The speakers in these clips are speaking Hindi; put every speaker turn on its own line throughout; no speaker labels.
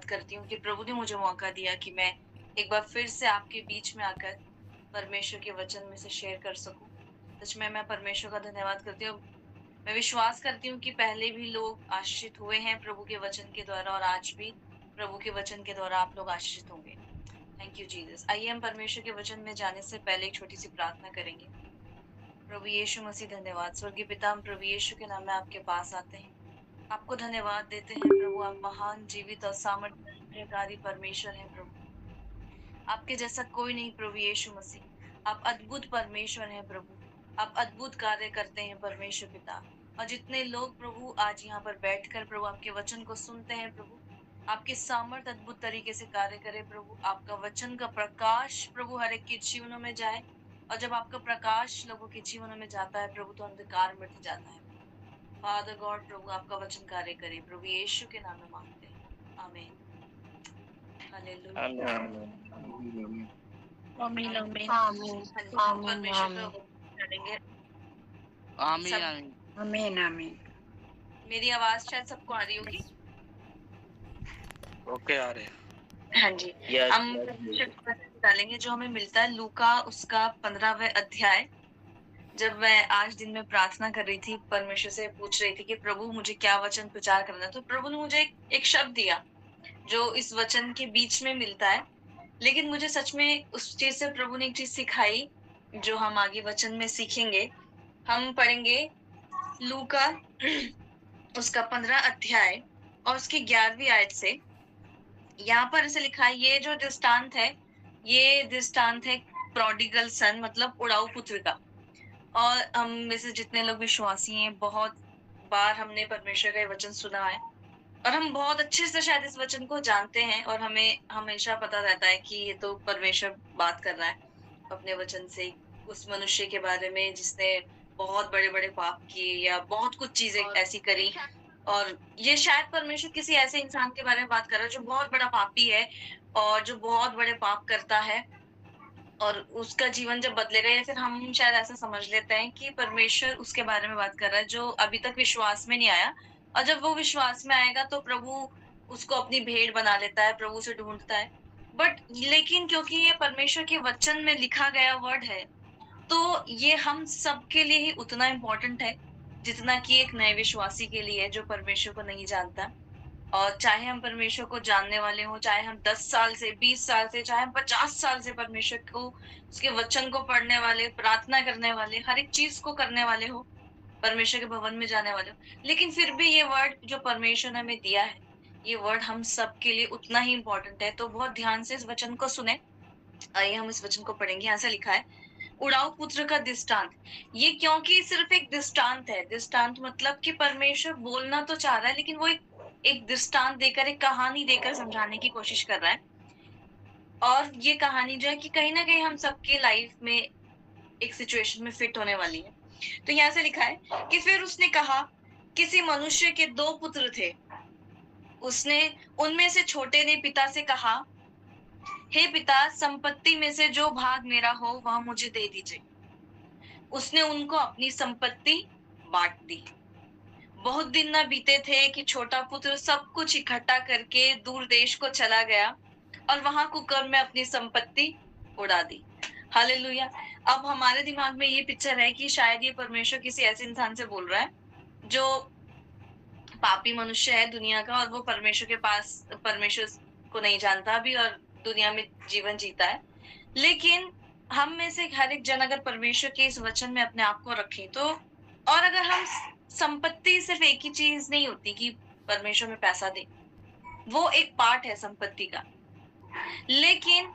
धन्यवाद करती हूँ कि प्रभु ने मुझे मौका दिया कि मैं एक बार फिर से आपके बीच में आकर परमेश्वर के वचन में से शेयर कर सकूं। सच में मैं परमेश्वर का धन्यवाद करती हूँ। मैं विश्वास करती हूँ कि पहले भी लोग आशीषित हुए हैं प्रभु के वचन के द्वारा और आज भी प्रभु के वचन के द्वारा आप लोग आशीषित होंगे। Thank you Jesus. आइए हम परमेश्वर के वचन में जाने से पहले एक छोटी सी प्रार्थना करेंगे। प्रभु यीशु मसीह धन्यवाद। स्वर्गीय पिता, हम प्रभु यीशु के नाम में आपके पास आते हैं। आपको धन्यवाद देते हैं प्रभु। आप महान, जीवित और सामर्थ्यकारी परमेश्वर हैं प्रभु। आपके जैसा कोई नहीं प्रभु यीशु मसीह। आप अद्भुत परमेश्वर हैं प्रभु। आप अद्भुत कार्य करते हैं परमेश्वर पिता। और जितने लोग प्रभु आज यहाँ पर बैठकर प्रभु आपके वचन को सुनते हैं प्रभु, आपकी सामर्थ अद्भुत तरीके से कार्य करे प्रभु। आपका वचन का प्रकाश प्रभु हर एक के जीवनों में जाए, और जब आपका प्रकाश लोगों के जीवनों में जाता है प्रभु तो अंधकार मिट जाता है। फादर गॉड प्रभु आपका वचन कार्य करे, प्रभु यीशु के नाम में मांगते हैं, आमीन। हालेलुया।
आमीन
आमीन आमीन
आमीन
परमेश्वर का
आमीन
वचन करेंगे।
आमीन
सब
आमीन आमीन।
मेरी आवाज शायद सबको आ रही होगी।
ओके आ रहे हैं।
हाँ जी। हम परमेश्वर का वचन डालेंगे जो हमें मिलता है लूका उसका 15वां अध्याय। जब मैं आज दिन में प्रार्थना कर रही थी, परमेश्वर से पूछ रही थी कि प्रभु मुझे क्या वचन प्रचार करना है, तो प्रभु ने मुझे एक शब्द दिया जो इस वचन के बीच में मिलता है। लेकिन मुझे सच में उस चीज से प्रभु ने एक चीज सिखाई जो हम आगे वचन में सीखेंगे। हम पढ़ेंगे लूका उसका 15 अध्याय और उसकी 11वीं आयत से। यहाँ पर ऐसे लिखा है, ये जो दृष्टांत है, ये दृष्टांत है प्रोडिगल सन, मतलब उड़ाऊ पुत्र का। और हम में से जितने लोग विश्वासी हैं, बहुत बार हमने परमेश्वर का ये वचन सुना है और हम बहुत अच्छे से शायद इस वचन को जानते हैं, और हमें हमेशा पता रहता है कि ये तो परमेश्वर बात कर रहा है अपने वचन से उस मनुष्य के बारे में जिसने बहुत बड़े बड़े पाप किए या बहुत कुछ चीजें ऐसी करी। और ये शायद परमेश्वर किसी ऐसे इंसान के बारे में बात कर रहा है जो बहुत बड़ा पापी है और जो बहुत बड़े पाप करता है, और उसका जीवन जब बदलेगा, या फिर हम शायद ऐसा समझ लेते हैं कि परमेश्वर उसके बारे में बात कर रहा है जो अभी तक विश्वास में नहीं आया, और जब वो विश्वास में आएगा तो प्रभु उसको अपनी भेड़ बना लेता है, प्रभु से ढूंढता है। बट लेकिन क्योंकि ये परमेश्वर के वचन में लिखा गया वर्ड है, तो ये हम सबके लिए ही उतना इम्पोर्टेंट है जितना कि एक नए विश्वासी के लिए जो परमेश्वर को नहीं जानता। और चाहे हम परमेश्वर को जानने वाले हो, चाहे हम 10 साल से, 20 साल से, चाहे हम 50 साल से परमेश्वर को, उसके वचन को पढ़ने वाले, प्रार्थना करने वाले, हर एक चीज को करने वाले हो, परमेश्वर के भवन में जाने वाले हो, लेकिन फिर भी ये वर्ड जो परमेश्वर ने हमें दिया है, ये वर्ड हम सबके लिए उतना ही इम्पोर्टेंट है। तो बहुत ध्यान से इस वचन को सुने। आइए हम इस वचन को पढ़ेंगे। यहाँ से लिखा है, उड़ाऊ पुत्र का दृष्टांत। ये क्योंकि सिर्फ एक दृष्टांत है। दृष्टांत मतलब कि परमेश्वर बोलना तो चाह रहा है, लेकिन वो एक दृष्टांत देकर, एक कहानी देकर समझाने की कोशिश कर रहा है। और ये कहानी जो है कि कहीं ना कहीं हम सबके लाइफ में एक सिचुएशन में फिट होने वाली है। तो यहाँ से लिखा है कि फिर उसने कहा, किसी मनुष्य के 2 पुत्र थे। उसने उनमें से छोटे ने पिता से कहा, हे पिता, संपत्ति में से जो भाग मेरा हो वह मुझे दे दीजिए। उसने उनको अपनी संपत्ति बांट दी। बहुत दिन न बीते थे कि छोटा पुत्र सब कुछ इकट्ठा करके दूर देश को चला गया और वहां कुकर्म में अपनी संपत्ति उड़ा दी। हालेलुया। अब हमारे दिमाग में ये पिक्चर है कि शायद ये परमेश्वर किसी ऐसे इंसान से बोल रहा है जो पापी मनुष्य है दुनिया का, और वो परमेश्वर के पास, परमेश्वर को नहीं जानता भी और दुनिया में जीवन जीता है। लेकिन हम में से हर एक जन अगर परमेश्वर के इस वचन में अपने आप को रखें तो, और अगर हम, संपत्ति सिर्फ एक ही चीज नहीं होती कि परमेश्वर में पैसा दे, वो एक पार्ट है संपत्ति का। लेकिन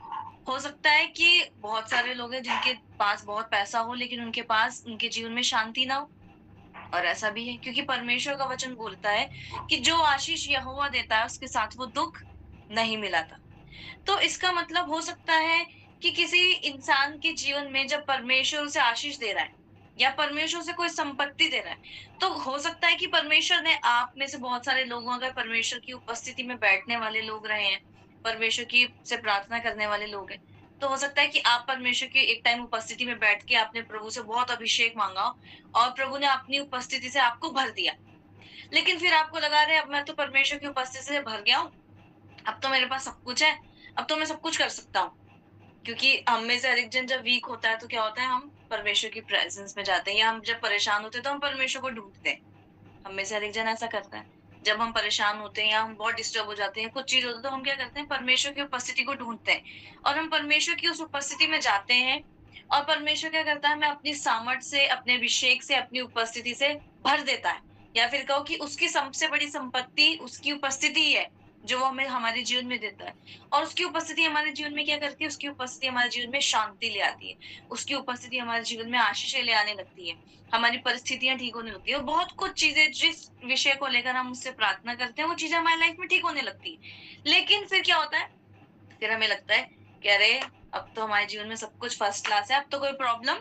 हो सकता है कि बहुत सारे लोग हैं जिनके पास बहुत पैसा हो लेकिन उनके पास, उनके जीवन में शांति ना हो। और ऐसा भी है क्योंकि परमेश्वर का वचन बोलता है कि जो आशीष यहोवा देता है उसके साथ वो दुख नहीं मिलाता। तो इसका मतलब हो सकता है कि किसी इंसान के जीवन में जब परमेश्वर उसे आशीष दे रहा है या परमेश्वर से कोई संपत्ति दे रहा है, तो हो सकता है कि परमेश्वर ने आप में से बहुत सारे लोगों, अगर परमेश्वर की उपस्थिति में बैठने वाले लोग रहे हैं, परमेश्वर की से प्रार्थना करने वाले लोग हैं, तो हो सकता है कि आप परमेश्वर की एक टाइम उपस्थिति में बैठ के आपने प्रभु से बहुत अभिषेक मांगा हो और प्रभु ने अपनी उपस्थिति से आपको भर दिया। लेकिन फिर आपको लगा रहे अब मैं तो परमेश्वर की उपस्थिति से भर गया हूँ, अब तो मेरे पास सब कुछ है, अब तो मैं सब कुछ कर सकता हूँ। क्योंकि हम में से हर एक जन जब वीक होता है तो क्या होता है, हम परमेश्वर की प्रेजेंस में जाते हैं, या हम जब परेशान होते हैं तो हम परमेश्वर को ढूंढते हैं। हम में से हर एक जन ऐसा करता है। जब हम परेशान होते हैं या हम बहुत डिस्टर्ब हो जाते हैं, कुछ चीज होती है, तो हम क्या करते हैं, परमेश्वर की उपस्थिति को ढूंढते हैं और हम परमेश्वर की उस उपस्थिति में जाते हैं। और परमेश्वर क्या करता है, हमें अपनी सामर्थ से, अपने अभिषेक से, अपनी उपस्थिति से भर देता है। या फिर कहो कि उसकी सबसे बड़ी संपत्ति उसकी उपस्थिति ही है, जो वो हमें हमारे जीवन में देता है। और उसकी उपस्थिति हमारे जीवन में क्या करती है, उसकी उपस्थिति हमारे जीवन में शांति ले आती है, उसकी उपस्थिति हमारे जीवन में आशीषें ले आने लगती है, हमारी परिस्थितियां ठीक होने लगती है, और बहुत कुछ चीजें जिस विषय को लेकर हम उससे प्रार्थना करते हैं, वो चीजें हमारी लाइफ में ठीक होने लगती है। लेकिन फिर क्या होता है, फिर हमें लगता है कि अरे अब तो हमारे जीवन में सब कुछ फर्स्ट क्लास है, अब तो कोई प्रॉब्लम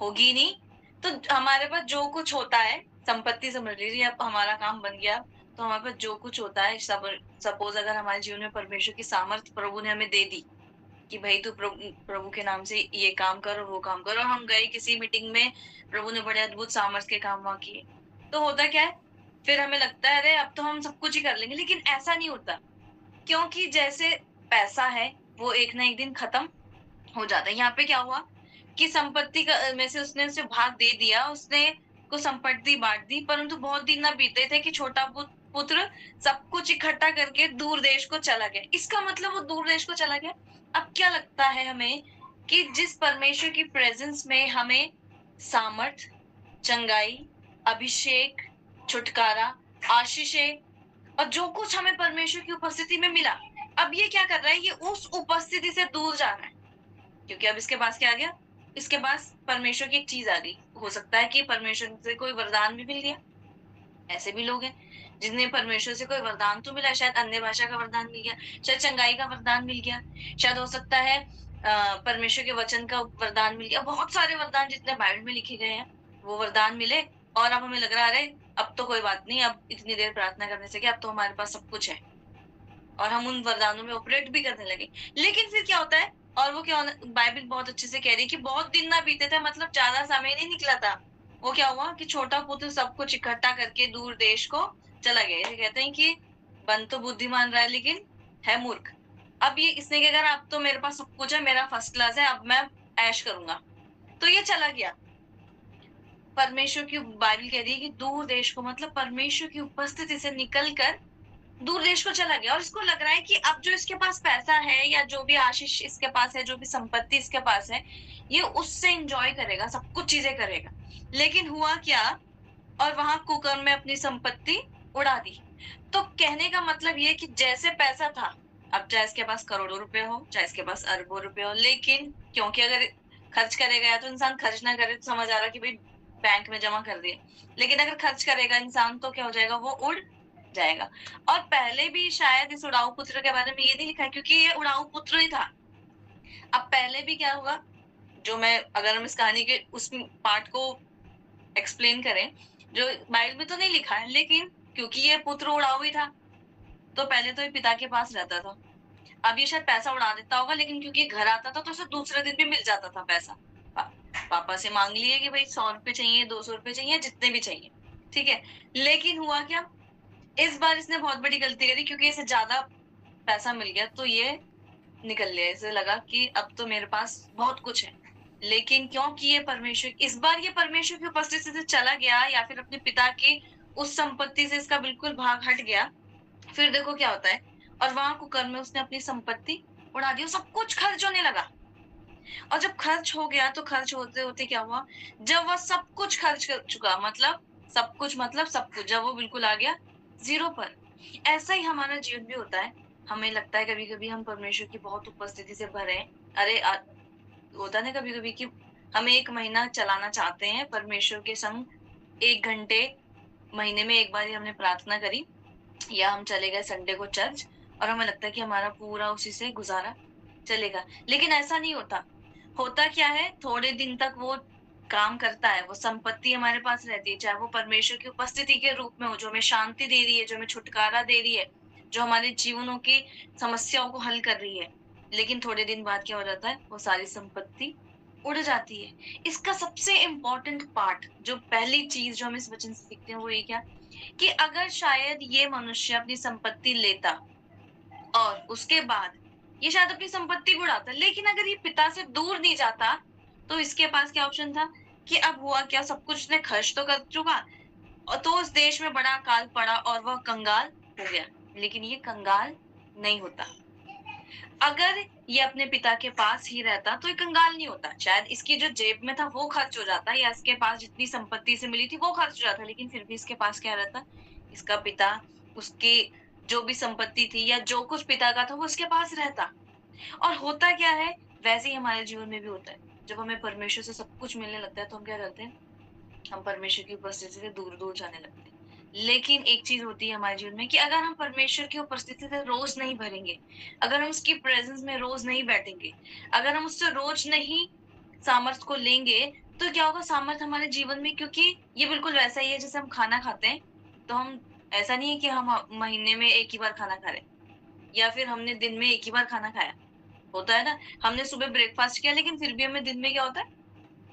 होगी नहीं। तो हमारे पास जो कुछ होता है, संपत्ति समझ लीजिए, अब हमारा काम बन गया, तो हमारे पास जो कुछ होता है, सपोज अगर हमारे जीवन में परमेश्वर की सामर्थ प्रभु ने हमें दे दी कि भाई तू प्रभु के नाम से ये काम कर और वो काम कर, और हम गए किसी मीटिंग में, प्रभु ने बड़े अद्भुत सामर्थ के काम वहां किए, तो होता क्या है, फिर हमें लगता है अरे अब तो हम सब कुछ ही कर लेंगे। लेकिन ऐसा नहीं होता, क्योंकि जैसे पैसा है वो एक ना एक दिन खत्म हो जाता है। यहाँ पे क्या हुआ कि संपत्ति में से उसने उसे भाग दे दिया, उसने को संपत्ति बांट दी, परंतु बहुत दिन ना बीते थे कि छोटा पुत्र सब कुछ इकट्ठा करके दूर देश को चला गया। इसका मतलब वो दूर देश को चला गया। अब क्या लगता है हमें कि जिस परमेश्वर की प्रेजेंस में हमें सामर्थ, चंगाई, अभिषेक, छुटकारा, आशीषें और जो कुछ हमें परमेश्वर की उपस्थिति में मिला, अब ये क्या कर रहा है, ये उस उपस्थिति से दूर जा रहा है। क्योंकि अब इसके पास क्या आ गया, इसके पास परमेश्वर की एक चीज आ गई। हो सकता है कि परमेश्वर से कोई वरदान भी मिल गया, ऐसे भी लोग हैं जिन्हें परमेश्वर से कोई वरदान तो मिला, शायद अन्य भाषा का वरदान मिल गया, शायद चंगाई का वरदान मिल गया, शायद हो सकता है परमेश्वर के वचन का वरदान मिल गया। बहुत सारे वरदान जितने बाइबल में लिखे गए हैं, वो वरदान मिले, और अब हमें लग रहा है अब तो कोई बात नहीं, अब इतनी देर प्रार्थना करने से क्या, अब तो हमारे पास सब कुछ है, और हम उन वरदानों में ऑपरेट भी करने लगे। लेकिन फिर क्या होता है, और वो क्या, बाइबल बहुत अच्छे से कह रही है कि बहुत दिन ना बीते थे, मतलब ज्यादा समय नहीं निकला था। वो क्या हुआ कि छोटा पुत्र सब कुछ इकट्ठा करके दूर देश को चला गया। इसे कहते हैं कि बन तो बुद्धिमान रहा है लेकिन है मूर्ख। अब ये इसने क्या करा, अब तो मेरे पास सब कुछ है, मेरा फर्स्ट क्लास है, अब मैं ऐश करूंगा, तो ये चला गया। परमेश्वर की बाइबल कह रही है कि दूर देश को, मतलब परमेश्वर की उपस्थिति से निकलकर दूर देश को चला गया। और इसको लग रहा है कि अब जो इसके पास पैसा है, या जो भी आशीष इसके पास है, जो भी संपत्ति इसके पास है, ये उससे एंजॉय करेगा, सब कुछ चीजें करेगा। लेकिन हुआ क्या, और वहां कुकर्म में अपनी संपत्ति उड़ा दी। तो कहने का मतलब ये कि जैसे पैसा था, अब चाहे इसके पास करोड़ों रुपए हो, चाहे इसके पास अरबों रुपए हो, लेकिन क्योंकि अगर खर्च करेगा, या तो इंसान खर्च ना करे तो समझ आ रहा कि भाई बैंक में जमा कर दिए, लेकिन अगर खर्च करेगा इंसान तो क्या हो जाएगा, वो उड़ जाएगा। और पहले भी शायद इस उड़ाऊ पुत्र के बारे में ये नहीं लिखा है, क्योंकि ये उड़ाऊ पुत्र ही था। अब पहले भी क्या होगा, जो मैं, अगर हम इस कहानी के उस पार्ट को एक्सप्लेन करें, जो बाइबल में तो नहीं लिखा है, लेकिन क्योंकि ये पुत्र उड़ाऊ ही था, तो पहले तो ये पिता के पास रहता था। अब ये शायद पैसा उड़ा देता होगा, लेकिन क्योंकि घर आता था तो उसे दूसरे दिन भी मिल जाता था पैसा। पापा से मांग लिए कि भाई 100 रुपए चाहिए, 200 रुपए चाहिए, जितने भी चाहिए, ठीक है। लेकिन हुआ क्या, इस बार इसने बहुत बड़ी गलती करी, क्योंकि इसे ज्यादा पैसा मिल गया, तो ये निकल लिया। इसे लगा कि अब तो मेरे पास बहुत कुछ है। लेकिन क्योंकि ये परमेश्वर, इस बार ये परमेश्वर की उपस्थिति से चला गया, या फिर अपने पिता की उस संपत्ति से इसका बिल्कुल भाग हट गया, फिर देखो क्या होता है, और वहां कुकर्म में उसने अपनी संपत्ति उड़ा दी, सब कुछ खर्च होने लगा। और जब खर्च हो गया, तो खर्च होते होते क्या हुआ, जब वह सब कुछ खर्च कर चुका, मतलब सब कुछ, मतलब सब कुछ, जब वो बिल्कुल आ गया जीरो पर। ऐसा ही हमारा जीवन भी होता है। हमें लगता है कभी कभी हम परमेश्वर की बहुत उपस्थिति से भरे हैं। अरे होता है कभी कभी कि हम 1 महीना चलाना चाहते हैं परमेश्वर के संग, 1 घंटे महीने में एक बार ही हमने प्रार्थना करी, या हम चले गए संडे को चर्च, और हमें लगता है कि हमारा पूरा उसी से गुजारा चलेगा। लेकिन ऐसा नहीं होता। होता क्या है, थोड़े दिन तक वो काम करता है, वो संपत्ति हमारे पास रहती है, चाहे वो परमेश्वर की उपस्थिति के रूप में हो, जो हमें शांति दे रही है, जो हमें छुटकारा दे रही है, जो हमारे जीवनों की समस्याओं को हल कर रही है। लेकिन थोड़े दिन बाद क्या हो जाता है, वो सारी संपत्ति उड़ जाती है। इसका सबसे इम्पोर्टेंट पार्ट, जो पहली चीज जो हम इस वचन से सीखते हैं, वो ये क्या, कि अगर शायद ये मनुष्य अपनी संपत्ति लेता, और उसके बाद ये शायद अपनी संपत्ति को उड़ाता, लेकिन अगर ये पिता से दूर नहीं जाता तो इसके पास क्या ऑप्शन था कि अब हुआ क्या, सब कुछ उसने खर्च तो कर चुका और तो उस देश में बड़ा अकाल पड़ा और वह कंगाल हो गया। लेकिन ये कंगाल नहीं होता। अगर ये अपने पिता के पास ही रहता तो ये कंगाल नहीं होता। शायद इसकी जो जेब में था वो खर्च हो जाता या इसके पास जितनी संपत्ति से मिली थी वो खर्च हो जाता, लेकिन फिर भी इसके पास क्या रहता, इसका पिता, उसकी जो भी संपत्ति थी या जो कुछ पिता का था वो उसके पास रहता। और होता क्या है, वैसे ही हमारे जीवन में भी होता है। जब हमें परमेश्वर से सब कुछ मिलने लगता है तो हम क्या करते हैं, हम परमेश्वर की उपस्थिति से दूर-दूर जाने लगते हैं। लेकिन एक चीज़ होती है हमारे जीवन में कि अगर हम परमेश्वर की उपस्थिति से रोज़ नहीं भरेंगे, अगर हम उसकी प्रेज़ेंस में रोज़ नहीं बैठेंगे, अगर हम उससे रोज़ नहीं सामर्थ्य को लेंगे, तो क्या होगा, सामर्थ्य हमारे जीवन में, क्योंकि ये बिल्कुल वैसा ही है जैसे हम खाना खाते हैं, तो हम ऐसा नहीं है कि हम महीने में 1 ही बार खाना खा रहे हैं या फिर हमने दिन में 1 ही बार खाना खाया। होता है ना, हमने सुबह ब्रेकफ़ास्ट किया लेकिन फिर भी हमें दिन में क्या होता है,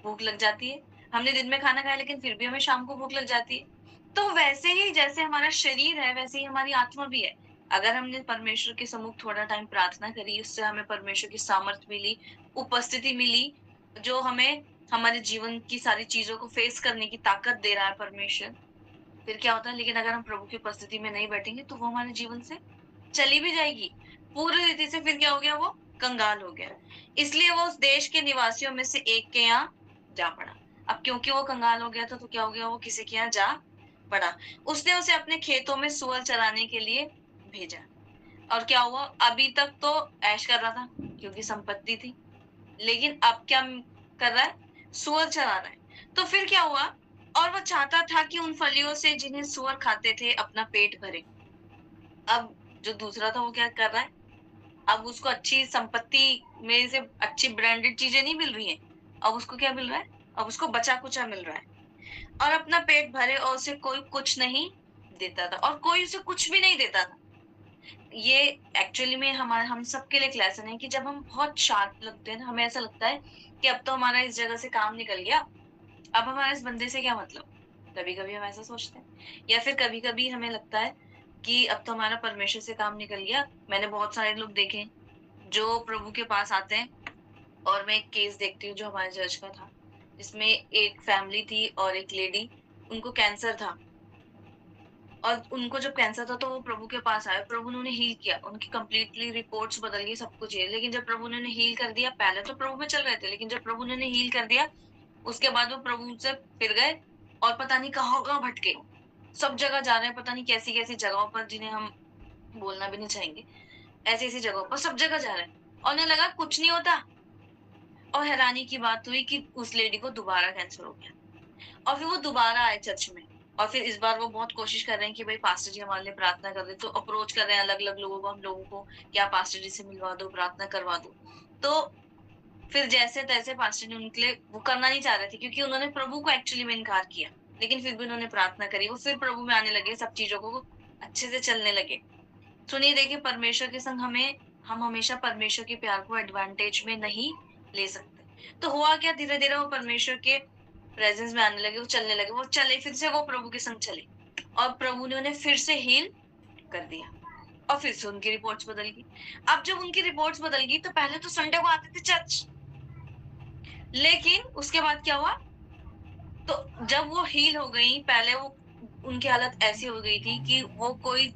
भूख लग जाती है। हमने दिन में खाना खाया लेकिन फिर भी हमें शाम को भूख लग जाती है। तो वैसे ही जैसे हमारा शरीर है, वैसे ही हमारी आत्मा भी है। अगर हमने परमेश्वर के सम्मुख थोड़ा टाइम प्रार्थना करी, उससे हमें परमेश्वर की सामर्थ्य मिली, उपस्थिति मिली, जो हमें हमारे जीवन की सारी चीज़ों को फेस करने की ताकत दे रहा है परमेश्वर। फिर क्या होता है, लेकिन अगर हम प्रभु की उपस्थिति में नहीं बैठेंगे तो वो हमारे जीवन से चली भी जाएगी। पूरी रीति से फिर क्या हो गया, वो कंगाल हो गया। इसलिए वो उस देश के निवासियों में से एक के यहाँ जा पड़ा। अब क्योंकि वो कंगाल हो गया था तो क्या हो गया, वो किसी के यहाँ जा पड़ा। उसने उसे अपने खेतों में सूअर चराने के लिए भेजा। और क्या हुआ, अभी तक तो ऐश कर रहा था क्योंकि संपत्ति थी। लेकिन अब क्या कर रहा है, सूअर चरा रहा है। तो फिर क्या हुआ, और वो चाहता था कि उन फलियों से जिन्हें सूअर खाते थे अपना पेट भरे। अब जो दूसरा था वो क्या कर रहा है, अब उसको अच्छी संपत्ति में से अच्छी ब्रांडेड चीजें नहीं मिल रही हैं। अब उसको क्या मिल रहा है, अब उसको बचा-कुचा मिल रहा है और अपना पेट भरे और उसे कोई कुछ नहीं देता था और कोई उसे कुछ भी नहीं देता था। ये एक्चुअली में हम सबके लिए एक लेसन है कि जब हम बहुत शार्प लगते हैं ना, हमें ऐसा लगता है कि अब तो हमारा इस जगह से काम निकल गया, अब हमारा इस बंदे से क्या मतलब। कभी-कभी हम ऐसा सोचते हैं या फिर कभी-कभी हमें लगता है कि अब तो हमारा परमेश्वर से काम निकल गया। मैंने बहुत सारे लोग देखे हैं, जो प्रभु के पास आते हैं और मैं एक केस देखती हूँ जो हमारे चर्च का था, जिसमें एक फैमिली थी और एक लेडी, उनको कैंसर था और उनको जब कैंसर था तो वो प्रभु के पास आए, प्रभु ने उन्हें हील किया, उनकी कंप्लीटली रिपोर्ट्स बदल गई, सब कुछ है। लेकिन जब प्रभु ने उन्हें हील कर दिया, पहले तो प्रभु में चल रहे थे, लेकिन जब प्रभु ने उन्हें हील कर दिया, उसके बाद वो प्रभु से फिर गए और पता नहीं कहाँ-कहाँ भटके। सब जगह जा रहे हैं, पता नहीं कैसी-कैसी जगहों पर जिन्हें हम बोलना भी नहीं चाहेंगे। ऐसी-ऐसी जगहों पर सब जगह जा रहे हैं और उन्हें लगा कुछ नहीं होता। और हैरानी की बात हुई कि उस लेडी को दोबारा कैंसर हो गया और फिर वो दोबारा आए चर्च में और फिर इस बार वो बहुत कोशिश कर रहे हैं कि भाई पास्टर जी हमारे लिए प्रार्थना कर दें, तो अप्रोच कर रहे हैं अलग अलग लोगों को, हम लोगों को कि आप पास्टर जी से मिलवा दो, प्रार्थना करवा दो। तो फिर जैसे तैसे पास्टर ने उनके लिए वो करना नहीं चाह रहे थे क्योंकि उन्होंने प्रभु को एक्चुअली में इनकार किया, लेकिन फिर भी उन्होंने प्रार्थना करी, वो फिर प्रभु में आने लगे, सब चीजों को अच्छे से चलने लगे। सुनिए, देखिए, परमेश्वर के संग हम हमेशा परमेश्वर के प्यार को एडवांटेज में नहीं ले सकते। तो हुआ क्या, धीरे-धीरे वो परमेश्वर के प्रेजेंस में आने लगे, वो चलने लगे, वो चले, फिर से वो प्रभु के संग चले और प्रभु ने उन्हें फिर से हील कर दिया और फिर से उनकी रिपोर्ट्स बदल गई। अब जब उनकी रिपोर्ट्स बदल गई तो पहले तो संडे को आते थे चर्च, लेकिन उसके बाद क्या हुआ, तो जब वो हील हो गई, पहले वो उनकी हालत ऐसी हो गई थी कि वो कोई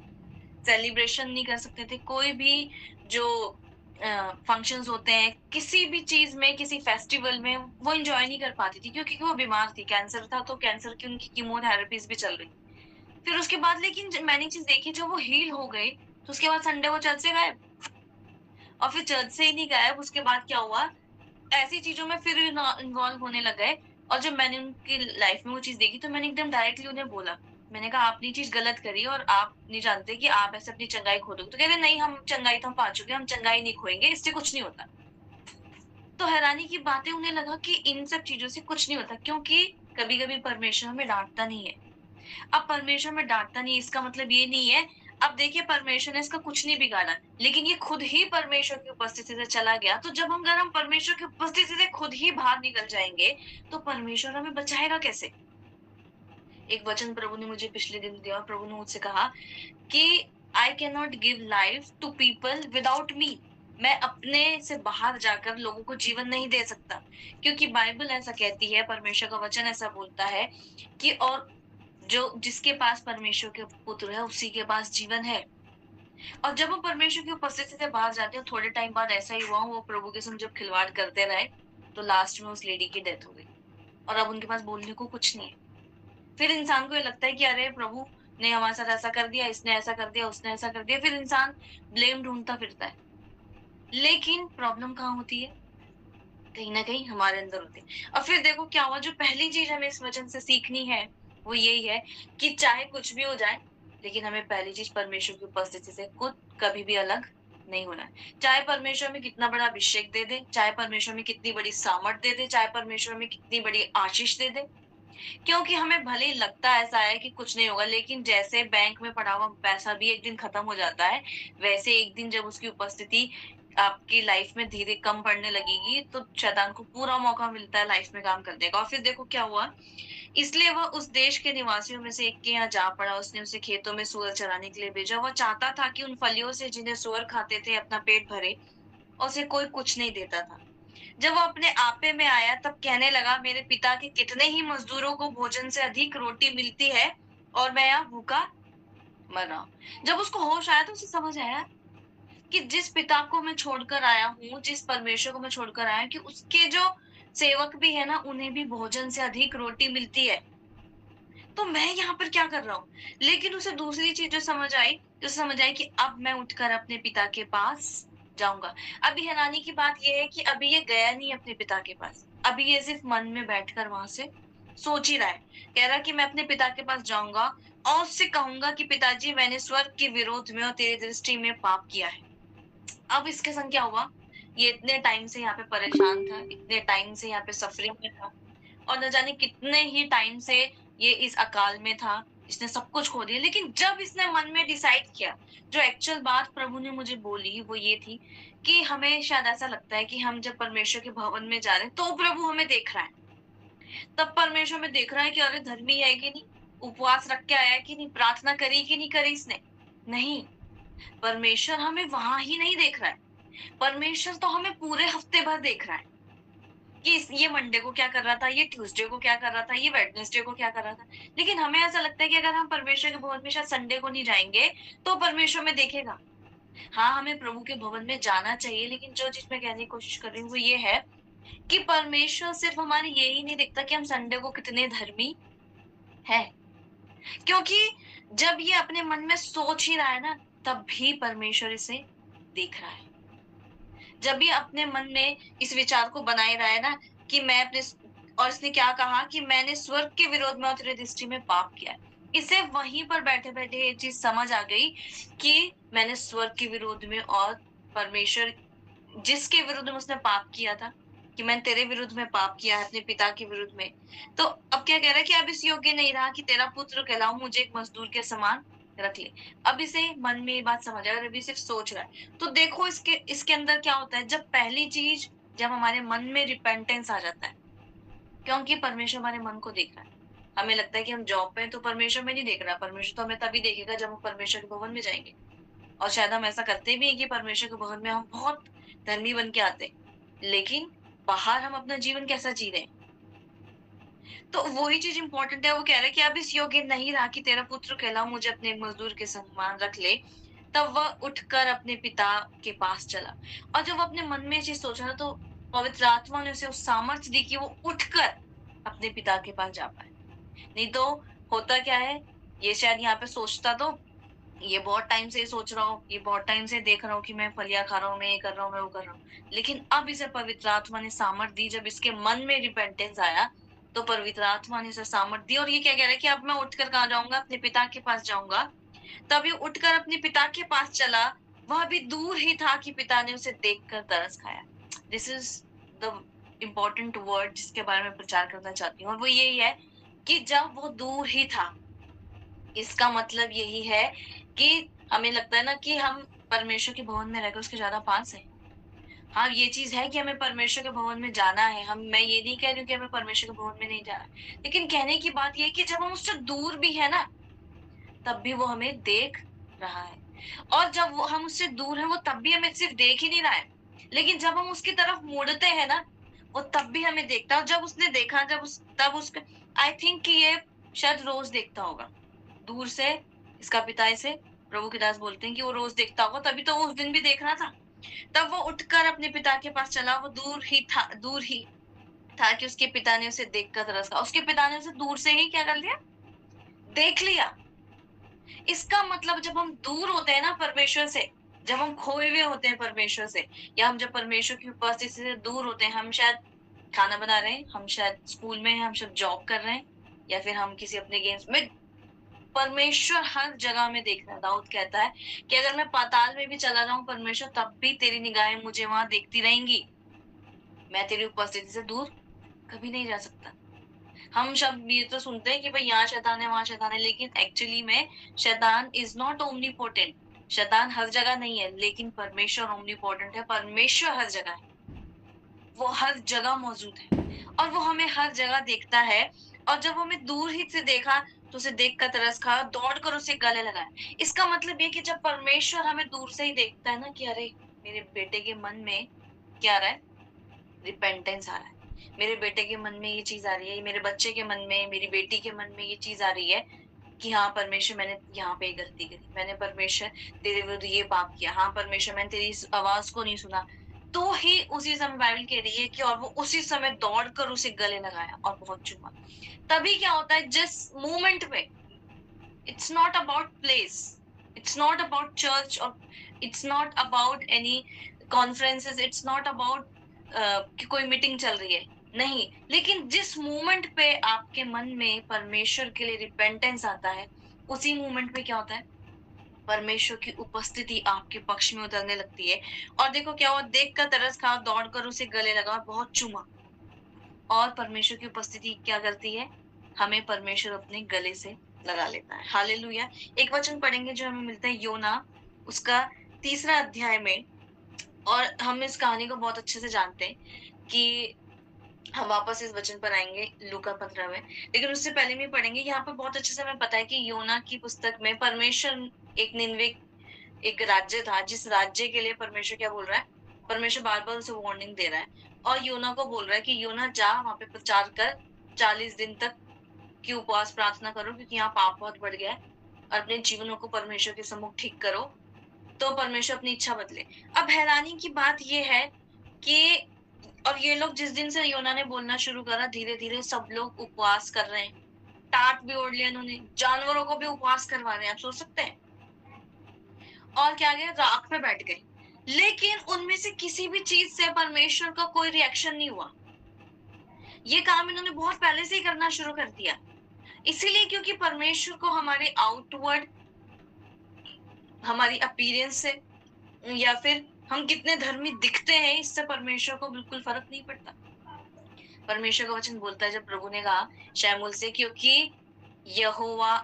सेलिब्रेशन नहीं कर सकते थे, कोई भी जो फंक्शंस होते हैं, किसी भी चीज में, किसी फेस्टिवल में वो एंजॉय नहीं कर पाती थी क्योंकि वो बीमार थी, कैंसर था, तो कैंसर की उनकी कीमोथेरेपीज भी चल रही। फिर उसके बाद लेकिन मैंने चीज देखी, जब वो हील हो गए तो उसके बाद संडे वो चर्च से गायब और फिर चर्च से ही नहीं गायब, उसके बाद क्या हुआ, ऐसी चीजों में फिर इन्वॉल्व होने लग गए। और जब मैंने उनकी लाइफ में वो चीज देखी तो मैंने एकदम डायरेक्टली उन्हें बोला, मैंने कहा आपने चीज गलत करी और आप नहीं जानते कि आप ऐसे अपनी चंगाई खो दोगे। तो कह रहे नहीं, हम चंगाई तो हम पा चुके हैं, हम चंगाई नहीं खोएंगे, इससे कुछ नहीं होता। तो हैरानी की बात है, उन्हें लगा कि इन सब चीजों से कुछ नहीं होता क्योंकि कभी कभी परमेश्वर हमें डांटता नहीं है। अब परमेश्वर में डांटता नहीं, इसका मतलब ये नहीं है, अब देखिए परमेश्वर ने इसका कुछ नहीं बिगाड़ा, लेकिन ये खुद ही परमेश्वर की उपस्थिति से चला गया। तो जब अगर हम परमेश्वर की उपस्थिति से खुद ही बाहर निकल जाएंगे तो परमेश्वर हमें बचाएगा कैसे। एक वचन प्रभु ने मुझे पिछले दिन दिया और प्रभु ने मुझसे कहा कि I can not give life to people without me. मैं अपने से बाहर जाकर लोगों को जीवन नहीं दे सकता, क्योंकि बाइबल ऐसा कहती है, परमेश्वर का वचन ऐसा बोलता है कि और जो जिसके पास परमेश्वर के पुत्र है उसी के पास जीवन है। और जब हम परमेश्वर की उपस्थिति से बाहर जाते हैं, थोड़े टाइम बाद ऐसा ही हुआ, वो प्रभु के संग जब खिलवाड़ करते रहे तो लास्ट में उस लेडी की डेथ हो गई और अब उनके पास बोलने को कुछ नहीं है। फिर इंसान को ये लगता है कि अरे प्रभु ने हमारे साथ ऐसा कर दिया, इसने ऐसा कर दिया, उसने ऐसा कर दिया, फिर इंसान ब्लेम ढूंढता फिरता है। लेकिन प्रॉब्लम कहाँ होती है? कहीं ना कहीं हमारे अंदर होती है। और फिर देखो क्या हुआ, जो पहली चीज हमें इस वचन से सीखनी है वो यही है कि चाहे कुछ भी हो जाए, लेकिन हमें पहली चीज परमेश्वर की उपस्थिति से खुद कभी भी अलग नहीं होना है। चाहे परमेश्वर में कितना बड़ा अभिषेक दे दे, चाहे परमेश्वर में कितनी बड़ी सामर्थ दे दे, चाहे परमेश्वर में कितनी बड़ी आशीष दे दे, क्योंकि हमें भले ही लगता ऐसा है कि कुछ नहीं होगा, लेकिन जैसे बैंक में पड़ा हुआ पैसा भी एक दिन खत्म हो जाता है, वैसे एक दिन जब उसकी उपस्थिति आपकी लाइफ में धीरे कम पड़ने लगेगी तो शैतान को पूरा मौका मिलता है लाइफ में काम करने का। और फिर देखो क्या हुआ, इसलिए वह उस देश के निवासियों में से एक के यहाँ जा पड़ा। उसने उसे खेतों में सूअर चराने के लिए भेजा। वह चाहता था कि उन फलियों से जिन्हें सूअर खाते थे अपना पेट भरे, और उसे कोई कुछ नहीं देता था। जब वो अपने आपे में आया तब कहने लगा, मेरे पिता के कितने ही मजदूरों को भोजन से अधिक रोटी मिलती है और मैं यहाँ भूखा मर रहा हूँ। जब उसको होश आया तो उसे समझ आया कि जिस पिता को मैं छोड़कर आया हूँ, जिस परमेश्वर को मैं छोड़कर आया हूँ, कि उसके जो सेवक भी है ना, उन्हें भी भोजन से अधिक रोटी मिलती है, तो मैं यहाँ पर क्या कर रहा हूँ। लेकिन उसे दूसरी चीज जो समझ आई, कि अब मैं उठकर अपने पिता के पास जाऊंगा। अभी हैरानी की बात यह है कि अभी ये गया नहीं अपने पिता के पास, अभी ये सिर्फ मन में बैठकर वहां से सोच ही रहा है। कह रहा कि मैं अपने पिता के पास जाऊंगा और उससे कहूंगा कि पिताजी, मैंने स्वर्ग के विरोध में और तेरी दृष्टि में पाप किया है। अब इसके संग क्या हुआ, ये इतने टाइम से यहाँ पे परेशान था, इतने टाइम से यहाँ पे सफरिंग में था, और न जाने कितने ही टाइम से ये इस अकाल में था, इसने सब कुछ खो दिया। लेकिन जब इसने मन में डिसाइड किया, जो एक्चुअल बात प्रभु ने मुझे बोली वो ये थी कि हमें शायद ऐसा लगता है कि हम जब परमेश्वर के भवन में जा रहे हैं तो प्रभु हमें देख रहा है, तब परमेश्वर में देख रहा है कि अरे धर्मी है कि नहीं, उपवास रख के आया कि नहीं, प्रार्थना करी कि नहीं करी इसने। नहीं, परमेश्वर हमें वहां ही नहीं देख रहा है, परमेश्वर तो हमें पूरे हफ्ते भर देख रहा है कि ये मंडे को क्या कर रहा था, ये ट्यूसडे को क्या कर रहा था, ये वेडनेसडे को क्या कर रहा था। लेकिन हमें ऐसा लगता है कि अगर हम परमेश्वर के भवन में शायद संडे को नहीं जाएंगे तो परमेश्वर में देखेगा। हाँ, हमें प्रभु के भवन में जाना चाहिए, लेकिन जो चीज मैं कहने की कोशिश कर रही हूँ वो ये है कि परमेश्वर सिर्फ हमारे यही नहीं देखता कि हम संडे को कितने धर्मी है, क्योंकि जब ये अपने मन में सोच ही रहा है ना, तब भी परमेश्वर इसे देख रहा है। जब ये अपने मन में इस विचार को बनाए रहा है ना कि मैं अपने, और इसने क्या कहा कि मैंने स्वर्ग के विरोध में और तेरी दृष्टि में पाप किया है, इसे वहीं पर बैठे बैठे ये चीज समझ आ गई कि मैंने स्वर्ग के विरोध में और परमेश्वर जिसके विरुद्ध में उसने पाप किया था, कि मैंने तेरे विरुद्ध में पाप किया है, अपने पिता के विरुद्ध में। तो अब क्या कह रहा है कि अब इस योग्य नहीं रहा कि तेरा पुत्र कहलाऊं, मुझे एक मजदूर के समान रख ले। अब इसे मन में ये बात समझ आ, अभी सिर्फ सोच रहा है। तो देखो इसके अंदर क्या होता है, जब पहली चीज, जब हमारे मन में रिपेंटेंस आ जाता है, क्योंकि परमेश्वर हमारे मन को देख रहा है। हमें लगता है कि हम जॉब पे हैं तो परमेश्वर में नहीं देख रहा, परमेश्वर तो हमें तभी देखेगा जब हम परमेश्वर के भवन में जाएंगे। और शायद हम ऐसा करते भी हैं कि परमेश्वर के भवन में हम बहुत धर्मी बन के आते हैं, लेकिन बाहर हम अपना जीवन कैसा जी रहे हैं। तो वही चीज इंपॉर्टेंट है। वो कह रहा है कि अब इस योग्य नहीं रहा कि तेरा पुत्र कहलाऊं, मुझे अपने मजदूर के समान रख ले। तब वह उठकर अपने पिता के पास चला। और जब वो अपने मन में ये चीज सोचा ना, तो पवित्र आत्मा ने उसे उस सामर्थ्य दी कि वो उठकर अपने पिता के पास जा पाए। नहीं तो होता क्या है, ये शायद यहाँ पे सोचता तो ये बहुत टाइम से सोच रहा हूँ, ये बहुत टाइम से देख रहा हूँ कि मैं फलियां खा रहा हूँ, मैं ये कर रहा हूँ, मैं वो कर रहा हूँ, लेकिन अब इसे पवित्र आत्मा ने सामर्थ दी। जब इसके मन में रिपेंटेंस आया तो पवित्र आत्मा ने इसे सामर्थ दी। और ये क्या कह रहा है कि अब मैं उठकर कहाँ जाऊंगा, अपने पिता के पास जाऊंगा। तब ये उठकर अपने पिता के पास चला। वह भी दूर ही था कि पिता ने उसे देखकर तरस खाया। This is the important word जिसके बारे में प्रचार करना चाहती हूँ, और वो यही है कि जब वो दूर ही था, इसका मतलब यही है कि हमें लगता है ना कि हम परमेश्वर के भवन में रहकर उसके ज्यादा पास है। हाँ, ये चीज है कि हमें परमेश्वर के भवन में जाना है, मैं ये नहीं कह रही हूँ कि हमें परमेश्वर के भवन में नहीं जाना, लेकिन कहने की बात ये है कि जब हम उससे दूर भी है ना, तब भी वो हमें देख रहा है। और जब वो हम उससे दूर हैं, वो तब भी हमें सिर्फ देख ही नहीं रहा है, लेकिन जब हम उसकी तरफ मुड़ते हैं ना, वो तब भी हमें देखता है। और जब उसने देखा, तब उसके, आई थिंक कि ये शायद रोज देखता होगा दूर से। इसका पिता इसे, प्रभु के दास बोलते हैं कि वो रोज देखता होगा, तभी तो वो उस दिन भी देख रहा था। तब वो उठकर अपने पिता के पास चला। वो दूर ही था कि उसके पिता ने उसे देखकर तरस खा। उसके पिता ने उसे दूर से ही क्या कर लिया, देख लिया। इसका मतलब जब हम दूर होते हैं ना परमेश्वर से, जब हम खोए हुए होते हैं परमेश्वर से, या हम जब परमेश्वर की उपस्थिति से दूर होते हैं, हम शायद खाना बना रहे हैं, हम शायद स्कूल में हैं, हम शायद जॉब कर रहे हैं, या फिर हम किसी अपने गेम्स में, परमेश्वर हर जगह में देख रहा है। दाऊद कहता है कि अगर मैं पाताल में भी चला जाऊं परमेश्वर, तब भी तेरी निगाहें मुझे वहां देखती रहेंगी। मैं तेरी उपस्थिति से दूर कभी नहीं जा सकता। हम शब्द ये तो सुनते हैं कि भाई यहाँ शैतान है, वहां शैतान है, लेकिन एक्चुअली में शैतान इज नॉट ओमनीपोटेंट। शैतान हर जगह नहीं है, लेकिन परमेश्वर ओमनीपोटेंट है। परमेश्वर हर जगह है, वो हर जगह मौजूद है, और वो हमें हर जगह देखता है। और जब हमें दूर ही से देखा, तो उसे देख कर तरस खा, दौड़ कर उसे गले लगाया। इसका मतलब ये कि जब परमेश्वर हमें दूर से ही देखता है ना, कि अरे मेरे बेटे के मन में क्या आ रहा है, रिपेंटेंस आ रहा है, मेरे बेटे के मन में ये चीज आ रही है, मेरे बच्चे के मन में, मेरी बेटी के मन में ये चीज आ रही है कि हाँ परमेश्वर, मैंने यहाँ पे गलती करी, मैंने परमेश्वर तेरे विरुद्ध ये पाप किया, हाँ परमेश्वर मैंने तेरी इस आवाज को नहीं सुना, तो ही उसी समय बाइबल कह रही है कि और वो उसी समय दौड़कर उसे गले लगाया और बहुत चूमा। तभी क्या होता है, जिस मोमेंट में, it's not about place, it's not about church, और it's not about any conferences, it's not about कि कोई मीटिंग चल रही है, नहीं, लेकिन जिस मोमेंट पे आपके मन में परमेश्वर के लिए रिपेंटेंस आता है, उसी मोमेंट पे क्या होता है, परमेश्वर की उपस्थिति आपके पक्ष में उतरने लगती है। और देखो क्या हुआ, देख कर तरस खा, दौड़कर उसे गले लगा और बहुत चूमा। और परमेश्वर की उपस्थिति क्या करती है, हमें परमेश्वर अपने गले से लगा लेता है। हालेलुया। एक वचन पढ़ेंगे जो हमें मिलता है योना, उसका 3 अध्याय में। और हम इस कहानी को बहुत अच्छे से जानते हैं कि हम वापस इस वचन पर आएंगे लूका 15 में, लेकिन उससे पहले भी पढ़ेंगे। यहाँ पे बहुत अच्छे से हमें पता है कि योना की पुस्तक में परमेश्वर, एक निनवे एक राज्य था, जिस राज्य के लिए परमेश्वर क्या बोल रहा है, परमेश्वर बार बार उसे वार्निंग दे रहा है, और योना को बोल रहा है कि योना जा वहां पे प्रचार कर, 40 दिन तक की उपवास प्रार्थना करो, क्योंकि यहाँ पाप बहुत बढ़ गया है, और अपने जीवनों को परमेश्वर के सम्मुख ठीक करो, तो परमेश्वर अपनी इच्छा बदले। अब हैरानी की बात यह है कि, और ये लोग जिस दिन से योना ने बोलना शुरू करा, धीरे धीरे सब लोग उपवास कर रहे हैं, टाट भी ओढ़ लिया इन्होंने, जानवरों को भी उपवास करवा रहे हैं, आप सोच सकते हैं। और क्या गया, राख में बैठ गए, लेकिन उनमें से किसी भी चीज से परमेश्वर का कोई रिएक्शन नहीं हुआ। ये काम इन्होंने बहुत पहले से ही करना शुरू कर दिया, इसीलिए क्योंकि परमेश्वर को हमारे आउटवर्ड, हमारी अपीयरेंस से, या फिर हम कितने धर्मी दिखते हैं, इससे परमेश्वर को बिल्कुल फर्क नहीं पड़ता। परमेश्वर का वचन बोलता है, जब प्रभु ने कहा शैमुल से, क्योंकि यहोवा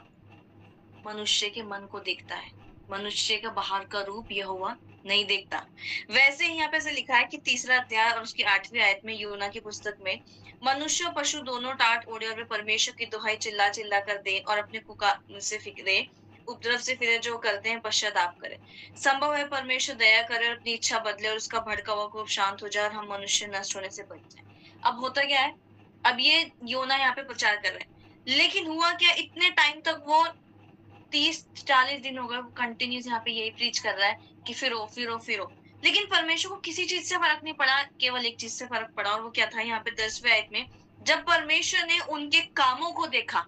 मनुष्य के मन को देखता है, मनुष्य का बाहर का रूप यहोवा नहीं देखता। वैसे ही यहाँ पे से लिखा है कि 3 अध्याय और उसकी 8वीं आयत में, योना की पुस्तक में, मनुष्य पशु दोनों टाट ओढ़े और वे परमेश्वर की दुहाई चिल्ला चिल्ला कर दे और अपने पुकार से फिरे, उपद्रव से फिरे, जो करते हैं पश्चाताप करे। संभव है परमेश्वर दया करे और अपनी इच्छा बदले और उसका भड़का हुआ कोप शांत हो जाए और हम मनुष्य नष्ट होने से बच जाए। अब होता क्या है, अब ये योना यहाँ पे प्रचार कर रहे हैं, लेकिन हुआ क्या, इतने टाइम तक वो 30-40 दिन हो गए कंटिन्यूस यहाँ पे यही प्रीच कर रहा है कि फिरो फिरो फिरो, लेकिन परमेश्वर को किसी चीज से फर्क नहीं पड़ा, केवल एक चीज से फर्क पड़ा, और वो क्या था, यहाँ पे 10वें आयत में, जब परमेश्वर ने उनके कामों को देखा।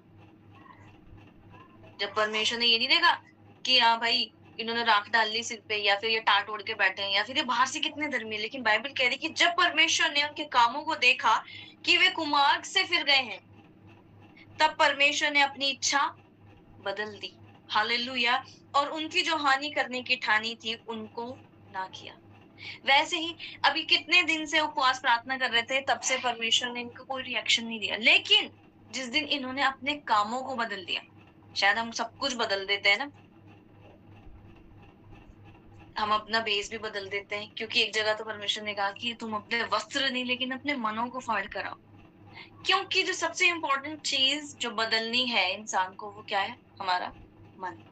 जब परमेश्वर ने ये नहीं देखा कि हाँ भाई इन्होंने राख डाल ली सिर पे, या फिर ये टाट ओढ़ के बैठे हैं, या फिर ये बाहर से कितने धर्मी है, लेकिन बाइबल कह रही कि जब परमेश्वर ने उनके कामों को देखा कि वे कुमार्ग से फिर गए हैं, तब परमेश्वर ने अपनी इच्छा बदल दी। हालेलुया। और उनकी जो हानि करने की ठानी थी, उनको ना किया। वैसे ही अभी कितने दिन से उपवास प्रार्थना कर रहे थे, तब से परमेश्वर ने इनको कोई रिएक्शन नहीं दिया, लेकिन जिस दिन इन्होंने अपने कामों को बदल दिया, शायद हम सब कुछ बदल देते हैं ना, हम अपना बेस भी बदल देते हैं, क्योंकि एक जगह तो परमेश्वर ने कहा कि तुम अपने वस्त्र नहीं, लेकिन अपने मनों को फाड़ कर आओ। क्योंकि जो सबसे इंपॉर्टेंट चीज जो बदलनी है इंसान को, वो क्या है, हमारा मन।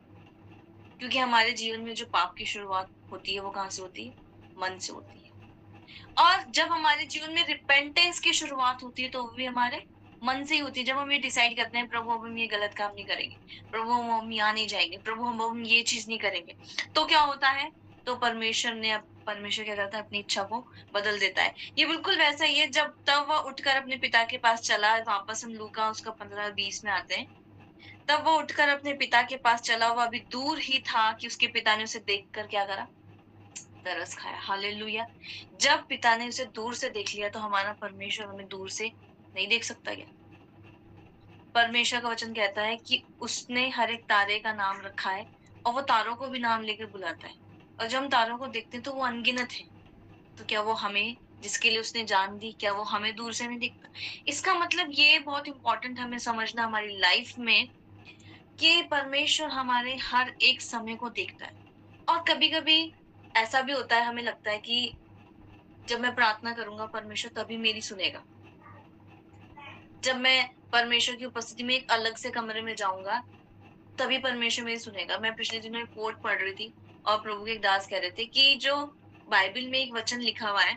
क्योंकि हमारे जीवन में जो पाप की शुरुआत होती है वो कहाँ से होती है? मन से होती है। और जब हमारे जीवन में रिपेंटेंस की शुरुआत होती है तो वो भी हमारे मन से ही होती है। जब हम ये डिसाइड करते हैं प्रभु अब हम ये गलत काम नहीं करेंगे, प्रभु हम यहाँ नहीं जाएंगे, प्रभु हम ये चीज नहीं करेंगे, तो क्या होता है? तो परमेश्वर क्या करता है? अपनी इच्छा को बदल देता है। ये बिल्कुल वैसा ही है जब तब वह उठकर अपने पिता के पास चला। वापस हम लूका उसका 15-20 में आते हैं। तब वो उठकर अपने पिता के पास चला, वो अभी दूर ही था कि उसके पिता ने उसे देखकर क्या करा? तरस खाया। हालेलुया। जब पिता ने उसे दूर से देख लिया तो हमारा परमेश्वर हमें दूर से नहीं देख सकता क्या? परमेश्वर का वचन कहता है कि उसने हर एक तारे का नाम रखा है और वो तारों को भी नाम लेकर बुलाता है। और जब हम तारों को देखते हैं तो वो अनगिनत है। तो क्या वो हमें, जिसके लिए उसने जान दी, क्या वो हमें दूर से नहीं देखता? इसका मतलब ये बहुत इंपॉर्टेंट हमें समझना हमारी लाइफ में कि परमेश्वर हमारे हर एक समय को देखता है। और कभी-कभी ऐसा भी होता है, हमें लगता है कि जब मैं प्रार्थना करूँगा परमेश्वर तभी मेरी सुनेगा। जब मैं परमेश्वर की उपस्थिति में एक अलग से कमरे में जाऊँगा, तभी परमेश्वर मेरी सुनेगा। मैं पिछले दिनों एक कोट पढ़ रही थी और प्रभु के एक दास कह रहे थे कि जो बाइबल में एक वचन लिखा हुआ है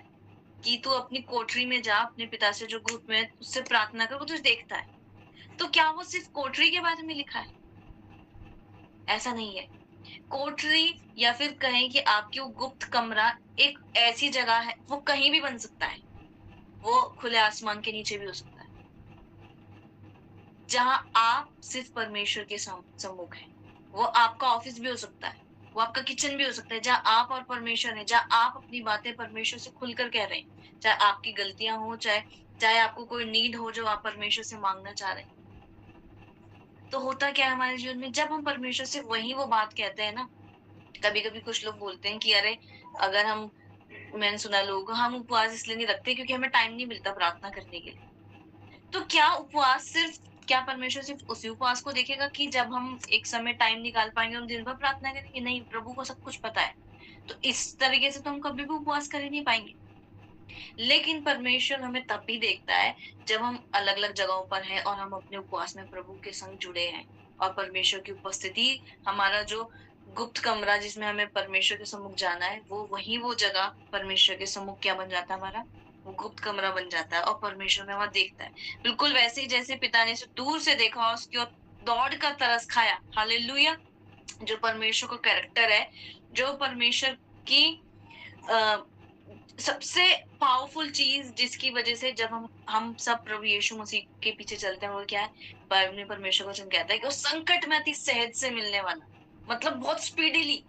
कि तू अपनी कोठरी में जा, अपने पिता से जो गुप्त में है, उससे प्रार्थना कर, वो तुझे देखता है। तो क्या वो सिर्फ कोठरी के बारे में लिखा है? ऐसा नहीं है। कोठरी या फिर कहें कि आपकी वो गुप्त कमरा एक ऐसी जगह है, वो कहीं भी बन सकता है। वो खुले आसमान के नीचे भी हो सकता है, जहां आप सिर्फ परमेश्वर के सम्मुख हैं। वो आपका ऑफिस भी हो सकता है, वो आपका किचन भी हो सकता है, जहां आप और परमेश्वर हैं, जहां आप अपनी बातें परमेश्वर से खुलकर कह रहे हैं, चाहे आपकी गलतियां हो, चाहे चाहे आपको कोई नीड हो जो आप परमेश्वर से मांगना चाह रहे हैं। तो होता क्या है हमारे जीवन में, जब हम परमेश्वर से वही वो बात कहते हैं ना, कभी कभी कुछ लोग बोलते हैं कि अरे, अगर हम, मैंने सुना लोगों को, हम उपवास इसलिए नहीं रखते क्योंकि हमें टाइम नहीं मिलता प्रार्थना करने के लिए। तो क्या उपवास सिर्फ, क्या परमेश्वर सिर्फ उसी उपवास को देखेगा कि जब हम एक समय टाइम निकाल पाएंगे हम दिन भर प्रार्थना करेंगे? नहीं, प्रभु को सब कुछ पता है। तो इस तरीके से तो हम कभी भी उपवास कर ही नहीं पाएंगे। लेकिन परमेश्वर हमें तब भी देखता है जब हम अलग अलग जगहों पर हैं और हम अपने उपवास में प्रभु के संग जुड़े हैं और परमेश्वर की उपस्थिति, हमारा जो गुप्त कमरा जिसमें हमें परमेश्वर के सम्मुख जाना है, वो जगह परमेश्वर के सम्मुख क्या बन जाता है? हमारा वो गुप्त कमरा बन जाता है और परमेश्वर में वहां देखता है। बिल्कुल वैसे ही जैसे पिता ने उसे दूर से देखा और उसकी ओर दौड़ कर तरस खाया। हालेलुया। जो परमेश्वर का कैरेक्टर है, जो परमेश्वर की सबसे पावरफुल चीज जिसकी वजह से जब हम सब प्रभु यीशु मसीह के पीछे चलते हैं, वो क्या है? परमेश्वर का वचन कहता है कि वो संकट में अति सहज से मिलने वाला, मतलब बहुत स्पीडीली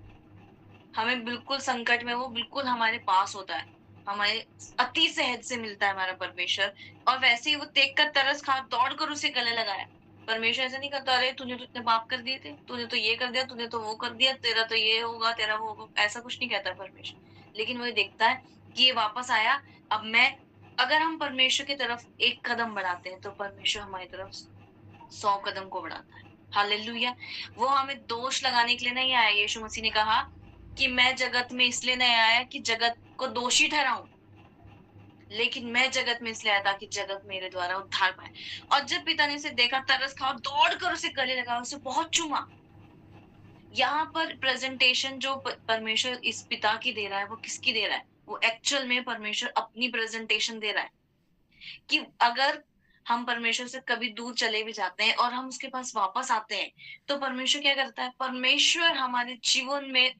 हमें, बिल्कुल संकट में वो बिल्कुल हमारे पास होता है, हमारे अति सहज से मिलता है हमारा परमेश्वर। और वैसे ही वो देख कर तरस खा दौड़ कर उसे गले लगाया। परमेश्वर ऐसा नहीं करता, अरे तूने तो इतने पाप कर दिए थे, तूने तो ये कर दिया, तूने तो वो कर दिया, तेरा तो ये होगा, तेरा वो होगा, ऐसा कुछ नहीं कहता परमेश्वर। लेकिन वो देखता है कि ये वापस आया। अब मैं, अगर हम परमेश्वर की तरफ एक कदम बढ़ाते हैं तो परमेश्वर हमारी तरफ 100 कदम को बढ़ाता है। हालेलुया। वो हमें दोष लगाने के लिए नहीं आया। यीशु मसीह ने कहा कि मैं जगत में इसलिए नहीं आया कि जगत को दोषी ठहराऊं, लेकिन मैं जगत में इसलिए आया ताकि जगत मेरे द्वारा उद्धार पाए। और जब पिता ने उसे देखा, तरस खा और दौड़ कर उसे गले लगा, उसे बहुत चूमा। यहाँ पर प्रेजेंटेशन जो परमेश्वर इस पिता की दे रहा है, वो किसकी दे रहा है? वो एक्चुअल में परमेश्वर अपनी प्रेजेंटेशन दे रहा है कि अगर हम परमेश्वर से कभी दूर चले भी जाते हैं और हम उसके पास वापस आते हैं, तो परमेश्वर क्या करता है? परमेश्वर हमारे जीवन में,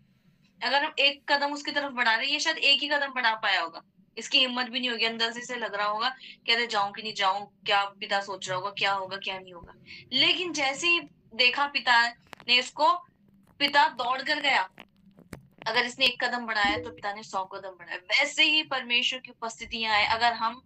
अगर हम एक कदम उसकी तरफ बढ़ा रहे हैं, ये शायद एक ही कदम बढ़ा पाया होगा, इसकी हिम्मत भी नहीं होगी, अंदर से इसे लग रहा होगा कहते जाऊं कि नहीं जाऊं, क्या पिता सोच रहा होगा, क्या नहीं होगा। लेकिन जैसे ही देखा पिता ने इसको, पिता दौड़ कर गया। अगर इसने एक कदम बढ़ाया तो पिता ने 100 कदम बढ़ाया। वैसे ही परमेश्वर की उपस्थितियां आए। अगर हम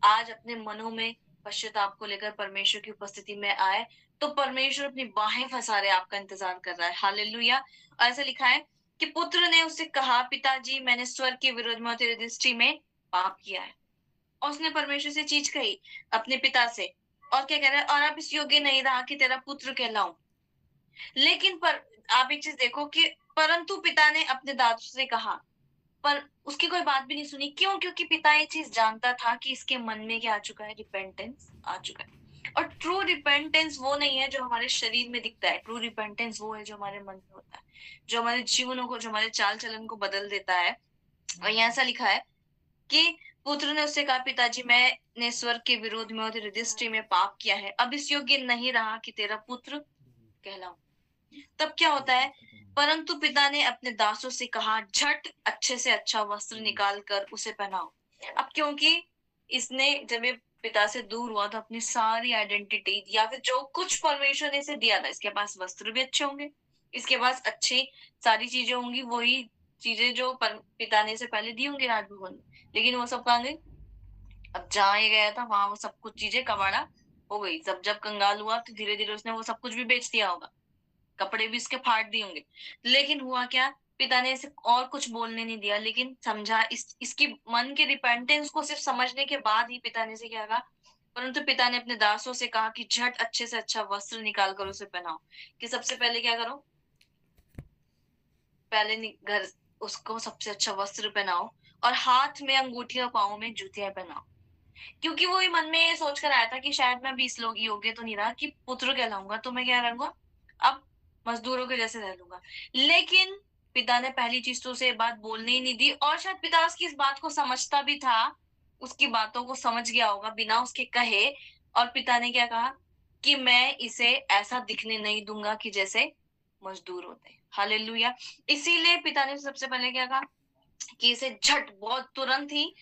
आज अपने मनों में पश्चाताप को लेकर परमेश्वर की उपस्थिति में आए, तो परमेश्वर अपनी बाहें फंसा रहे आपका इंतजार कर रहा है। हालेलुया। ऐसा लिखा है कि पुत्र ने उससे कहा, पिताजी मैंने स्वर्ग के विरोध में और तेरी दृष्टि में पाप किया है। और उसने परमेश्वर से चीज कही अपने पिता से, और क्या कह रहा है? और अब इस योग्य नहीं रहा कि तेरा पुत्र कहलाऊं। लेकिन पर आप एक चीज देखो कि परंतु पिता ने अपने दास से कहा, पर उसकी कोई बात भी नहीं सुनी। क्यों? क्योंकि पिता ये चीज जानता था कि इसके मन में क्या आ चुका है? रिपेंटेंस आ चुका है। और ट्रू रिपेंटेंस वो नहीं है जो हमारे शरीर में दिखता है, ट्रू रिपेंटेंस वो है जो हमारे मन में होता है। जो हमारे जीवनों को, जो हमारे चाल चलन को बदल देता है। और यहाँ ऐसा लिखा है कि पुत्र ने उससे कहा, पिताजी मैंने स्वर्ग के विरोध में और तेरी दृष्टि में पाप किया है, अब इस योग्य नहीं रहा कि तेरा पुत्र कहलाऊं। तब क्या होता है, परंतु पिता ने अपने दासों से कहा, झट अच्छे से अच्छा वस्त्र निकाल कर उसे पहनाओ। अब क्योंकि इसने जब ये पिता से दूर हुआ तो अपनी सारी आइडेंटिटी या फिर जो कुछ परमेश्वर ने इसे दिया था, इसके पास वस्त्र भी अच्छे होंगे, इसके पास अच्छी सारी चीजें होंगी, वही चीजें जो पिता ने इसे पहले दी होंगी राजभवन में, लेकिन वो सब कहाँ गई? अब जहाँ ये गया था वहां वो सब कुछ चीजें कबाड़ा हो गई। जब कंगाल हुआ तो धीरे धीरे उसने वो सब कुछ भी बेच दिया होगा, कपड़े भी इसके फाड़ दिए होंगे। लेकिन हुआ क्या, पिता ने इसे और कुछ बोलने नहीं दिया, लेकिन समझा, इसकी मन के रिपेंटेंस को सिर्फ समझने के बाद ही पिता ने इसे क्या कहा, परंतु पिता ने अपने दासों से कहा कि झट अच्छे से अच्छा वस्त्र निकाल कर उसे पहनाओ। कि सबसे पहले क्या करो, पहले घर उसको सबसे अच्छा वस्त्र पहनाओ और हाथ में अंगूठियां, पाँव में जूतियां पहनाओ। क्योंकि वो ही मन में ये सोच कर आया था कि शायद मैं 20 लोग योग्य तो नहीं रहा कि पुत्र कहलाऊंगा, तो मैं क्या रहूंगा, अब मजदूरों के जैसे रह लूंगा। लेकिन पिता ने पहली चीज तो उसे बात बोलने ही नहीं दी, और शायद पिता उसकी इस बात को समझता भी था, उसकी बातों को समझ गया होगा बिना उसके कहे। और पिता ने क्या कहा कि मैं इसे ऐसा दिखने नहीं दूंगा कि जैसे मजदूर होते। हालेलुया। इसीलिए पिता ने सबसे पहले क्या कहा कि इसे झट, बहुत तुरंत ही।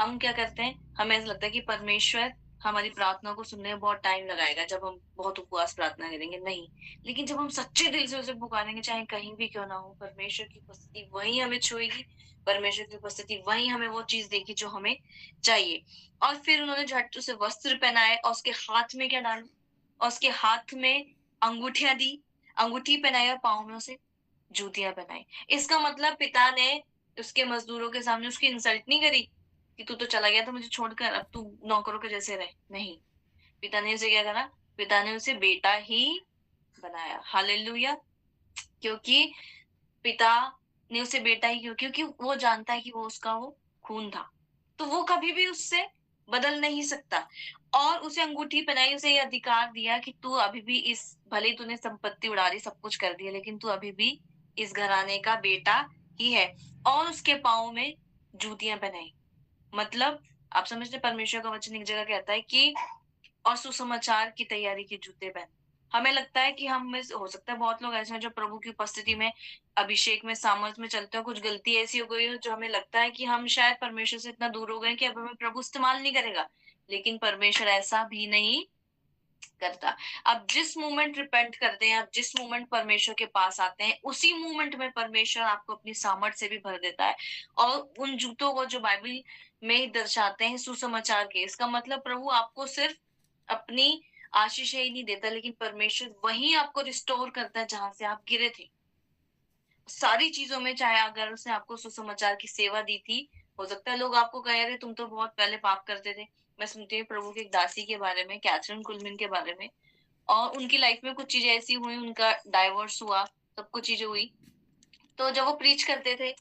हम क्या करते हैं, हमें ऐसा लगता है कि परमेश्वर हमारी प्रार्थना को सुनने में बहुत टाइम लगाएगा जब हम बहुत उपवास प्रार्थना करेंगे, नहीं। लेकिन जब हम सच्चे दिल से उसे पुकारेंगे, चाहे कहीं भी क्यों ना हो, परमेश्वर की उपस्थिति वहीं हमें छुएगी, परमेश्वर की उपस्थिति वहीं हमें वो चीज देगी जो हमें चाहिए। और फिर उन्होंने झट उसे वस्त्र पहनाए और उसके हाथ में क्या डाला, और उसके हाथ में अंगूठियां दी, अंगूठी पहनाई और पाँव में उसे जूतियां पहनाई। इसका मतलब पिता ने उसके मजदूरों के सामने उसकी इंसल्ट नहीं करी कि तू तो चला गया था मुझे छोड़कर, अब तू नौकरों के जैसे रहे, नहीं। पिता ने उसे क्या करा, पिता ने उसे बेटा ही बनाया। हालेलुया। क्योंकि पिता ने उसे बेटा ही क्यों, क्योंकि वो जानता है कि वो उसका वो खून था, तो वो कभी भी उससे बदल नहीं सकता। और उसे अंगूठी पहनाई, उसे ये अधिकार दिया कि तू अभी भी इस, भले ही तूने संपत्ति उड़ा दी, सब कुछ कर दिया, लेकिन तू अभी भी इस घराने का बेटा ही है। और उसके पाँव में जूतियां पहनाई। मतलब आप समझते, परमेश्वर का वचन एक जगह कहता है कि और सुसमाचार की तैयारी के जूते पहन। हमें लगता है कि हम में से हो सकता है बहुत लोग ऐसे हैं जो प्रभु की उपस्थिति में, अभिषेक में, सामर्थ में चलते हो, कुछ गलती ऐसी हो गई हो जो हमें लगता है कि हम शायद परमेश्वर से इतना दूर हो गए कि अब हमें प्रभु इस्तेमाल नहीं करेगा। लेकिन परमेश्वर ऐसा भी नहीं करता। आप जिस मोमेंट रिपेंट करते हैं, आप जिस मोमेंट परमेश्वर के पास आते हैं, उसी मोमेंट में परमेश्वर आपको अपनी सामर्थ से भी भर देता है। और उन जूतों को जो बाइबल में दर्शाते हैं सुसमाचार के, इसका मतलब प्रभु आपको सिर्फ अपनी आशीष ही नहीं देता, लेकिन परमेश्वर वहीं आपको रिस्टोर करता है जहां से आप गिरे थे सारी चीजों में। चाहे अगर उसने आपको सुसमाचार की सेवा दी थी, हो सकता है लोग आपको कह रहे तुम तो बहुत पहले पाप करते थे। मैं सुनती हूँ प्रभु की एक दासी के बारे में, कैथरीन कुलमिन के बारे में, और उनकी लाइफ में कुछ चीजें ऐसी हुई, उनका डाइवोर्स हुआ, सब कुछ चीजें हुई। तो जब वो प्रीच करते थे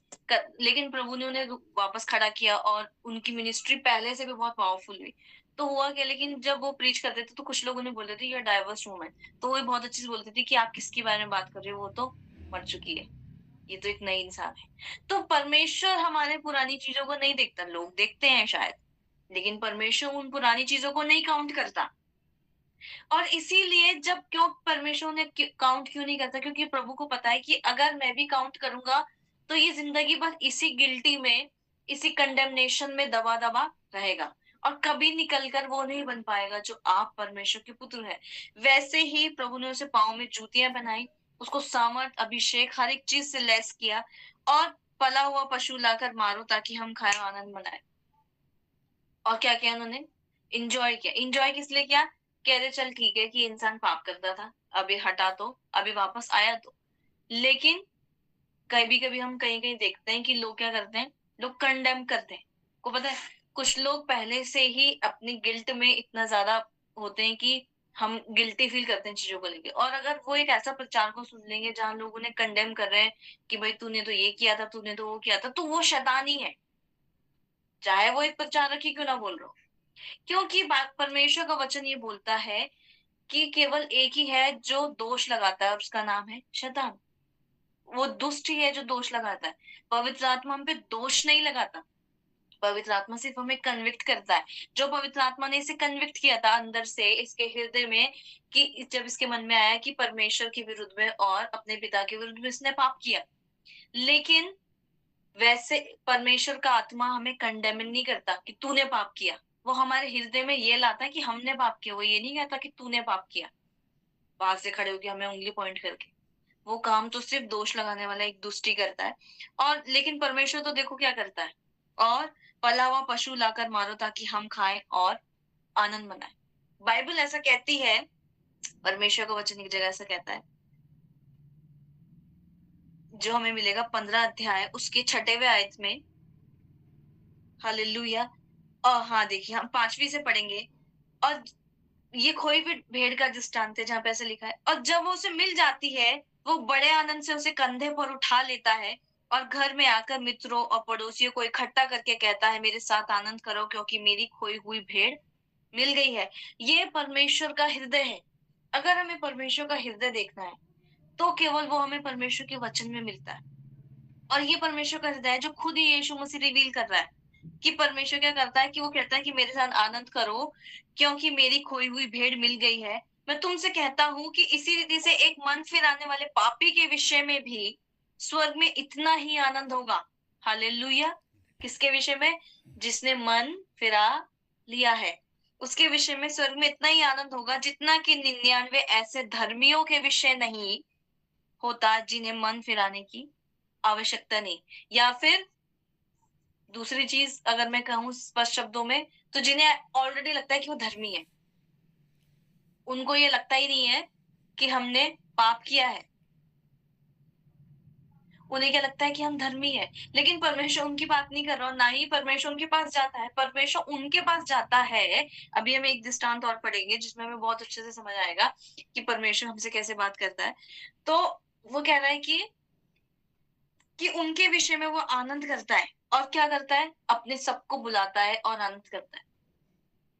लेकिन प्रभु ने उन्हें वापस खड़ा किया और उनकी मिनिस्ट्री पहले से भी बहुत पावरफुल हुई। तो हुआ क्या, लेकिन जब वो प्रीच करते थे तो कुछ लोग उन्हें बोलते थे ये डाइवर्स वूमेन, तो वो बहुत अच्छी से बोलते थे कि आप किसके बारे में बात कर रहे हो, वो तो मर चुकी है, ये तो एक नई इंसान है। तो परमेश्वर हमारे पुरानी चीजों को नहीं देखता, लोग देखते हैं शायद, लेकिन परमेश्वर उन पुरानी चीजों को नहीं काउंट करता। और इसीलिए जब, क्यों परमेश्वर ने काउंट क्यों नहीं करता, क्योंकि प्रभु को पता है कि अगर मैं भी काउंट करूंगा तो ये जिंदगी भर इसी गिल्टी में, इसी कंडेमनेशन में दबा दबा रहेगा, और कभी निकलकर वो नहीं बन पाएगा जो आप परमेश्वर के पुत्र है। वैसे ही प्रभु ने उसे पाँव में जूतियां पहनाई, उसको सामर्थ, अभिषेक, हर एक चीज से लैस किया, और पला हुआ पशु लाकर मारो ताकि हम खाए आनंद मनाए। और क्या किया उन्होंने, इंजॉय किया। इंजॉय किस लिए किया, कह रहे चल ठीक है कि इंसान पाप करता था, अभी हटा तो, अभी वापस आया तो। लेकिन कभी कभी हम कहीं कहीं देखते हैं कि लोग क्या करते हैं, लोग कंडेम करते हैं। को पता है, कुछ लोग पहले से ही अपनी गिल्ट में इतना ज्यादा होते हैं कि हम गिल्टी फील करते हैं चीजों को लेके। और अगर वो एक ऐसा प्रचार को सुन लेंगे जहां लोग उन्हें कंडेम कर रहे हैं कि भाई तूने तो ये किया था, तूने तो वो किया था, तो वो शैतानी है, चाहे वो एक प्रचारक ही क्यों ना बोल रहा हो। क्योंकि परमेश्वर का वचन ये बोलता है कि केवल एक ही है जो दोष लगाता है, और उसका नाम है शैतान। वो दुष्ट ही है जो दोष लगाता है। पवित्र आत्मा हम पे दोष नहीं लगाता। पवित्र आत्मा सिर्फ हमें कन्विक्ट करता है। जो पवित्र आत्मा ने इसे कन्विक्ट किया था अंदर से इसके हृदय में, कि जब इसके मन में आया कि परमेश्वर के विरुद्ध में और अपने पिता के विरुद्ध में इसने पाप किया। लेकिन वैसे परमेश्वर का आत्मा हमें कंडेम नहीं करता कि तूने पाप किया। वो हमारे हृदय में ये लाता है कि हमने पाप किया। वो ये नहीं कहता कि तूने पाप किया, बाहर से खड़े होकर हमें उंगली पॉइंट करके। वो काम तो सिर्फ दोष लगाने वाला एक दुष्टी करता है। और लेकिन परमेश्वर तो देखो क्या करता है, और पला हुआ पशु लाकर मारो ताकि हम खाएं और आनंद मनाएं। बाइबल ऐसा कहती है, परमेश्वर का वचन एक जगह ऐसा कहता है, जो हमें मिलेगा 15 अध्याय उसके 6वें आयत में। हालेलुया। और हाँ देखिए, हम 5वीं से पढ़ेंगे। और ये खोई हुई भेड़ का दृष्टांत है, जहां पे ऐसे लिखा है, और जब वो उसे मिल जाती है, वो बड़े आनंद से उसे कंधे पर उठा लेता है और घर में आकर मित्रों और पड़ोसियों को इकट्ठा करके कहता है, मेरे साथ आनंद करो क्योंकि मेरी खोई हुई भेड़ मिल गई है। ये परमेश्वर का हृदय है। अगर हमें परमेश्वर का हृदय देखना है तो केवल वो हमें परमेश्वर के वचन में मिलता है। और ये परमेश्वर का हृदय है जो खुद ही यीशु मसीह रिवील कर रहा है, कि परमेश्वर क्या करता है, कि वो कहता है कि मेरे साथ आनंद करो क्योंकि मेरी खोई हुई भेड़ मिल गई है। मैं तुमसे कहता हूं कि इसी रीति से एक मन फिराने वाले पापी के विषय में भी स्वर्ग में इतना ही आनंद होगा। हालेलुया। किसके विषय में? जिसने मन फिरा लिया है, उसके विषय में स्वर्ग में इतना ही आनंद होगा जितना कि 99 ऐसे धर्मियों के विषय नहीं होता जिन्हें मन फिराने की आवश्यकता नहीं। या फिर दूसरी चीज अगर मैं कहूँ स्पष्ट शब्दों में, तो जिन्हें ऑलरेडी लगता है कि वो धर्मी है, उनको ये लगता ही नहीं है कि हमने पाप किया है। उन्हें क्या लगता है कि हम धर्मी है। लेकिन परमेश्वर उनकी बात नहीं कर रहा, और ना ही परमेश्वर उनके पास जाता है। परमेश्वर उनके पास जाता है। अभी हम एक दृष्टांत और पढ़ेंगे जिसमें हमें बहुत अच्छे से समझ आएगा कि परमेश्वर हमसे कैसे बात करता है। तो वो कह रहा है कि उनके विषय में वो आनंद करता है। और क्या करता है? अपने सबको बुलाता है और आनंद करता है।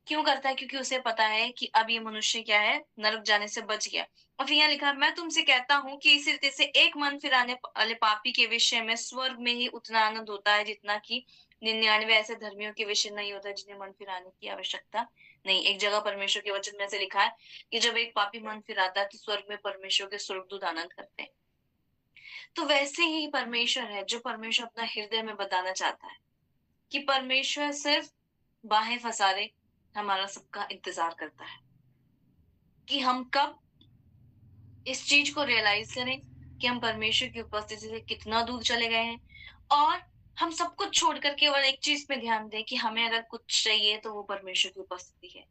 क्यों करता है? क्योंकि उसे पता है कि अब ये मनुष्य क्या है, नरक जाने से बच गया। और फिर यहाँ लिखा, मैं तुमसे कहता हूँ कि इसी रीति से एक मन फिराने वाले पापी के विषय में स्वर्ग में ही उतना आनंद होता है जितना कि 99 ऐसे धर्मियों के विषय नहीं होता जिन्हें मन फिराने की आवश्यकता नहीं। एक जगह परमेश्वर के वचन में से लिखा है कि जब एक पापी मन फिराता है तो स्वर्ग में परमेश्वर के स्वर्गदूत आनंद करते हैं। तो वैसे ही परमेश्वर है जो परमेश्वर अपना हृदय में बताना चाहता है कि परमेश्वर सिर्फ बाहें फंसारे हमारा सबका इंतजार करता है कि हम कब इस चीज को रियलाइज करें कि हम परमेश्वर की उपस्थिति से कितना दूर चले गए हैं, और हम सब कुछ छोड़ कर केवल एक चीज पे ध्यान दें कि हमें अगर कुछ चाहिए तो वो परमेश्वर की उपस्थिति है।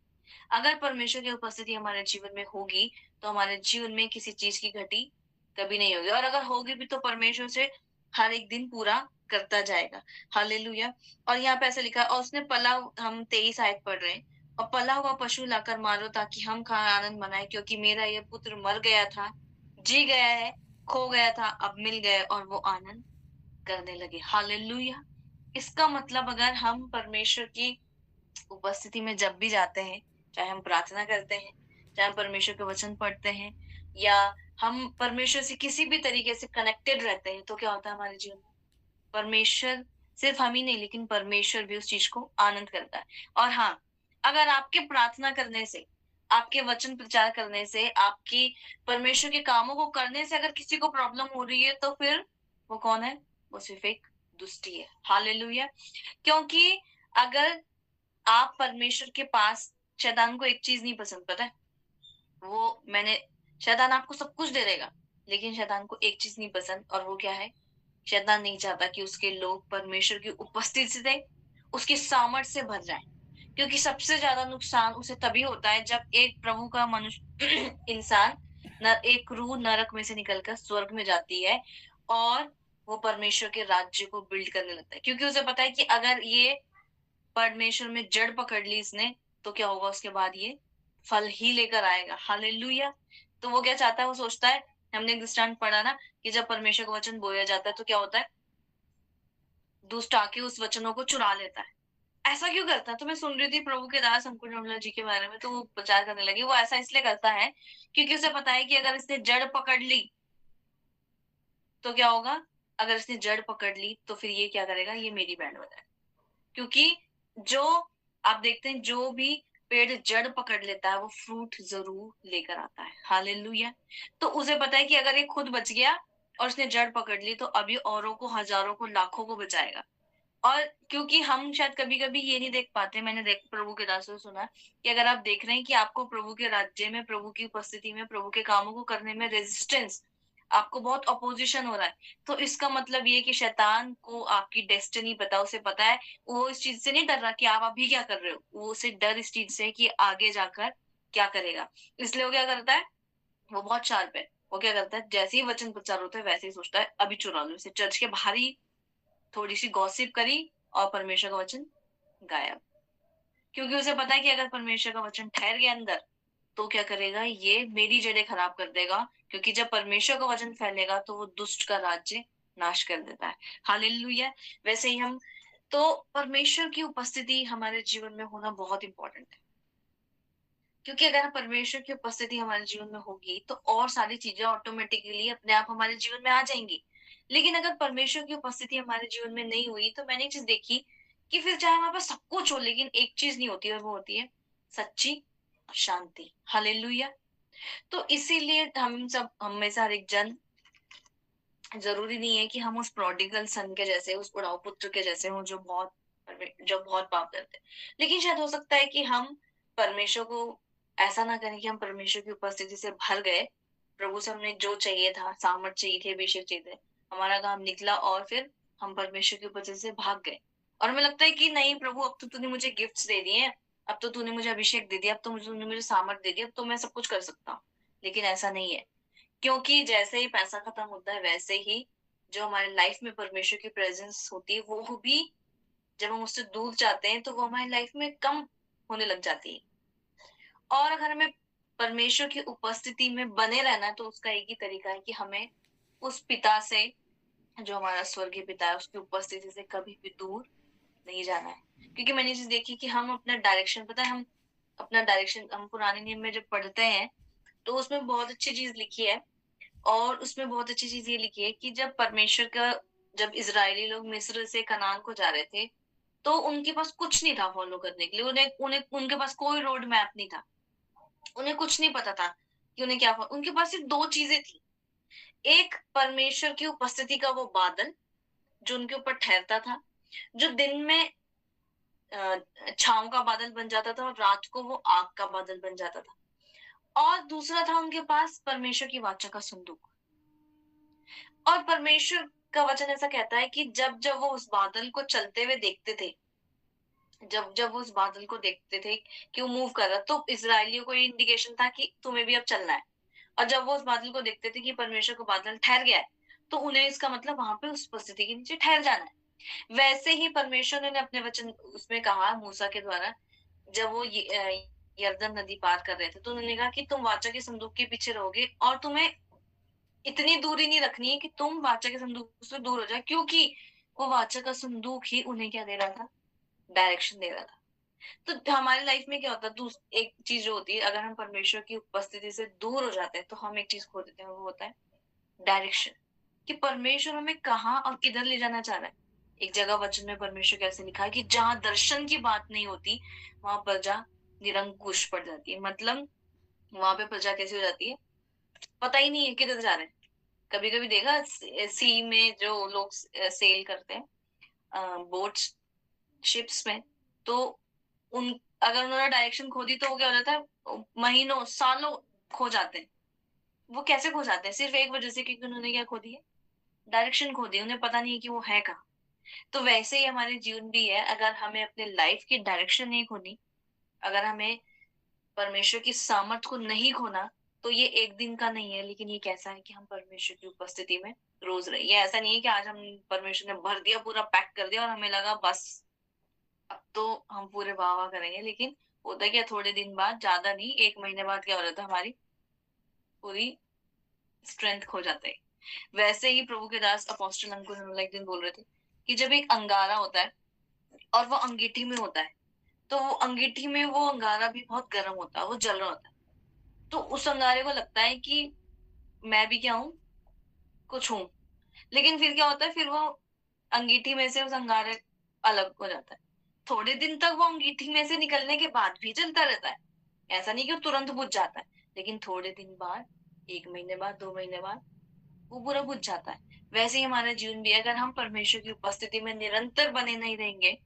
अगर परमेश्वर की उपस्थिति हमारे जीवन में होगी तो हमारे जीवन में किसी चीज की घटी कभी नहीं होगी, और अगर होगी भी तो परमेश्वर से हर एक दिन पूरा करता जाएगा। हालेलुया। और यहाँ पे ऐसा लिखा, और उसने पला, हम 23 आयत पढ़ रहे हैं, और पला हुआ पशु लाकर मारो ताकि हम खा आनंद मनाए क्योंकि मेरा यह पुत्र मर गया था, जी गया है, खो गया था, अब मिल गया, और वो आनंद करने लगे। हालेलुया। इसका मतलब अगर हम परमेश्वर की उपस्थिति में जब भी जाते हैं, चाहे हम प्रार्थना करते हैं, चाहे हम परमेश्वर के वचन पढ़ते हैं, या हम परमेश्वर से किसी भी तरीके से कनेक्टेड रहते हैं, तो क्या होता है हमारे जीवन में? परमेश्वर, सिर्फ हम ही नहीं लेकिन परमेश्वर भी उस चीज को आनंद करता है। और हाँ, अगर आपके प्रार्थना करने से, आपके वचन प्रचार करने से, आपकी परमेश्वर के कामों को करने से अगर किसी को प्रॉब्लम हो रही है, तो फिर वो कौन है? वो सिर्फ एक दुष्टी है। हालेलुया। क्योंकि अगर आप परमेश्वर के पास, शैतान को एक चीज नहीं पसंद, पता है? वो मैंने शैतान आपको सब कुछ दे देगा, लेकिन शैतान को एक चीज नहीं पसंद, और वो क्या है? शैतान नहीं चाहता कि उसके लोग परमेश्वर की उपस्थिति से, उसकी सामर्थ्य से भर जाए। क्योंकि सबसे ज्यादा नुकसान उसे तभी होता है जब एक प्रभु का मनुष्य इंसान एक रूह नरक में से निकलकर स्वर्ग में जाती है और वो परमेश्वर के राज्य को बिल्ड करने लगता है। क्योंकि उसे पता है कि अगर ये परमेश्वर में जड़ पकड़ ली इसने, तो क्या होगा उसके बाद? ये फल ही लेकर आएगा। हालेलुया। तो वो क्या चाहता है? वो सोचता है, हमने एक दृष्टांत पढ़ा ना, कि जब परमेश्वर का वचन बोया जाता है तो क्या होता है? दुष्ट आके उस वचनों को चुरा लेता है। ऐसा क्यों करता है? तो मैं सुन रही थी प्रभु के दास अंकुर नमला जी के बारे में, तो वो प्रचार करने लगी, वो ऐसा इसलिए करता है क्योंकि उसे पता है कि अगर इसने जड़ पकड़ ली तो क्या होगा, अगर इसने जड़ पकड़ ली तो फिर ये क्या करेगा, ये मेरी बैंड बजाएगा। क्योंकि जो आप देखते हैं, जो भी पेड़ जड़ पकड़ लेता है वो फ्रूट जरूर लेकर आता है। हालेलुया। तो उसे पता है कि अगर ये खुद बच गया और उसने जड़ पकड़ ली तो अभी औरों को, हजारों को, लाखों को बचाएगा। और क्योंकि हम शायद कभी कभी ये नहीं देख पाते, मैंने देख प्रभु के दासों से सुना कि अगर आप देख रहे हैं कि आपको प्रभु के राज्य में, प्रभु की उपस्थिति में, प्रभु के कामों को करने में रेजिस्टेंस, आपको बहुत अपोजिशन हो रहा है, तो इसका मतलब ये कि शैतान को आपकी डेस्टिनी पता, उसे पता है। वो इस चीज से नहीं डर रहा कि आप अभी क्या कर रहे हो, वो उसे डर इस चीज से कि आगे जाकर क्या करेगा। इसलिए वो क्या करता है, वो बहुत शार्प है। वो क्या करता है, जैसे ही वचन प्रचार होता है वैसे ही सोचता है अभी चुरा लो इसे, चर्च के बाहर ही थोड़ी सी गॉसिप करी और परमेश्वर का वचन गायब। क्योंकि उसे पता है कि अगर परमेश्वर का वचन ठहर गया अंदर तो क्या करेगा, ये मेरी जड़ें खराब कर देगा। क्योंकि जब परमेश्वर का वचन फैलेगा तो वो दुष्ट का राज्य नाश कर देता है। हालेलुया। वैसे ही हम, तो परमेश्वर की उपस्थिति हमारे जीवन में होना बहुत इंपॉर्टेंट है। क्योंकि अगर परमेश्वर की उपस्थिति हमारे जीवन में होगी तो और सारी चीजें ऑटोमेटिकली अपने आप हमारे जीवन में आ जाएंगी। लेकिन अगर परमेश्वर की उपस्थिति हमारे जीवन में नहीं हुई तो मैंने एक चीज देखी कि फिर चाहे हमारे पास सब कुछ हो लेकिन एक चीज नहीं होती, और वो होती है सच्ची शांति। हालेलुया। तो इसीलिए हम सब, हम में से हर एक जन, जरूरी नहीं है कि हम उस प्रोडिगल सन के जैसे, उस उड़ाऊ पुत्र के जैसे हों जो बहुत पाप करते हैं। लेकिन शायद हो सकता है कि हम परमेश्वर को ऐसा ना करें कि हम परमेश्वर की उपस्थिति से भर गए, प्रभु से हमने जो चाहिए था, सामर्थ चाहिए थे, अभिषेक चाहिए थे, हमारा काम निकला और फिर हम परमेश्वर की उपस्थिति से भाग गए। और हमें लगता है कि नहीं प्रभु, अब तो तूने मुझे गिफ्ट्स दे दिए हैं, अब तो तूने मुझे अभिषेक दे दिया, अब तो तूने मुझे सामर्थ दे दिया, अब तो मैं सब कुछ कर सकता हूँ। लेकिन ऐसा नहीं है। क्योंकि जैसे ही पैसा खत्म होता है वैसे ही जो हमारे लाइफ में परमेश्वर की प्रेजेंस होती है वो भी, जब हम उससे दूर जाते हैं तो वो हमारी लाइफ में कम होने लग जाती है। और अगर हमें परमेश्वर की उपस्थिति में बने रहना है तो उसका एक ही तरीका है कि हमें उस पिता से, जो हमारा स्वर्गीय पिता है, उसकी उपस्थिति से कभी भी दूर नहीं जाना है। क्योंकि मैंने चीज देखी कि हम अपना डायरेक्शन, पता है, हम अपना डायरेक्शन, हम पुराने नियम में जब पढ़ते हैं तो उसमें बहुत अच्छी चीज लिखी है। और उसमें बहुत अच्छी चीज ये लिखी है कि जब परमेश्वर का, जब इजरायली लोग मिस्र से कनान को जा रहे थे तो उनके पास कुछ नहीं था फॉलो करने के लिए, उन्हें उन्हें उनके पास कोई रोड मैप नहीं था, उन्हें कुछ नहीं पता था कि उन्हें क्या, उनके पास सिर्फ दो चीजें थी। एक परमेश्वर की उपस्थिति का वो बादल जो उनके ऊपर ठहरता था, जो दिन में छांव का बादल बन जाता था और रात को वो आग का बादल बन जाता था। और दूसरा था उनके पास परमेश्वर की वाचा का संदूक। और परमेश्वर का वचन ऐसा कहता है कि जब जब वो उस बादल को चलते हुए देखते थे, जब जब वो उस बादल को देखते थे कि वो मूव कर रहा, तो इजरायलियों को ये इंडिकेशन था कि तुम्हें भी अब चलना है। और जब वो उस बादल को देखते थे कि परमेश्वर को बादल ठहर गया है तो उन्हें इसका मतलब वहां पे उस उपस्थिति के नीचे ठहर जाना है। वैसे ही परमेश्वर ने अपने वचन उसमें कहा मूसा के द्वारा, जब वो यरदन नदी पार कर रहे थे तो उन्होंने कहा कि तुम वाचा के संदूक के पीछे रहोगे और तुम्हें इतनी दूरी नहीं रखनी है कि तुम वाचा के संदूक से दूर हो जाए, क्योंकि वो वाचा का संदूक ही उन्हें क्या दे रहा था, डायरेक्शन दे रहा था। तो हमारी लाइफ में क्या होता है, एक चीज जो होती है, अगर हम परमेश्वर की उपस्थिति से दूर हो जाते हैं तो हम एक चीज खो देते हैं, वो होता है डायरेक्शन। कि परमेश्वर हमें कहाँ और किधर ले जाना चाह रहा है। एक जगह वचन में परमेश्वर कैसे लिखा है कि जहां दर्शन की बात नहीं होती वहां प्रजा निरंकुश पड़ जाती है। मतलब वहां पे प्रजा कैसी हो जाती है, पता ही नहीं है किधर जा रहे हैं। कभी कभी देखा सी में जो लोग सेल करते हैं, बोट्स, शिप्स में, तो उन, अगर उन्होंने डायरेक्शन खो दी तो वो क्या हो जाता है, महीनों सालों खो जाते हैं। वो कैसे खो जाते हैं, सिर्फ एक वजह से, क्योंकि उन्होंने क्या खो दी है, डायरेक्शन खो दी, उन्हें पता नहीं है कि वो है कहाँ। तो वैसे ही हमारे जीवन भी है, अगर हमें अपने लाइफ की डायरेक्शन नहीं खोनी, अगर हमें परमेश्वर की सामर्थ को नहीं खोना, तो ये एक दिन का नहीं है, लेकिन ये कैसा है कि हम परमेश्वर की उपस्थिति में रोज रहे। ये ऐसा नहीं है कि आज हम, परमेश्वर ने भर दिया, पूरा पैक कर दिया और हमें लगा बस अब तो हम पूरे वाह वाह करेंगे। लेकिन होता क्या, थोड़े दिन बाद, ज्यादा नहीं, एक महीने बाद क्या हो रहा था, हमारी पूरी स्ट्रेंथ खो जाता है। वैसे ही प्रभु के दास अपोस्टल अंकुर एक दिन बोल रहे थे कि जब एक अंगारा होता है और वो अंगीठी में होता है, तो वो अंगीठी में वो अंगारा भी बहुत गर्म होता है, वो जल रहा होता है। तो उस अंगारे को लगता है कि मैं भी क्या हूँ, कुछ हूँ। लेकिन फिर क्या होता है, फिर वो अंगीठी में से उस अंगारे अलग हो जाता है। थोड़े दिन तक वो अंगीठी में से निकलने के बाद भी जलता रहता है, ऐसा नहीं कि वो तुरंत बुझ जाता है, लेकिन थोड़े दिन बाद, 1 महीने बाद, 2 महीने बाद वो पूरा बुझ जाता है। वैसे ही हमारा जीवन भी है, अगर हम परमेश्वर की उपस्थिति में निरंतर बने नहीं रहेंगे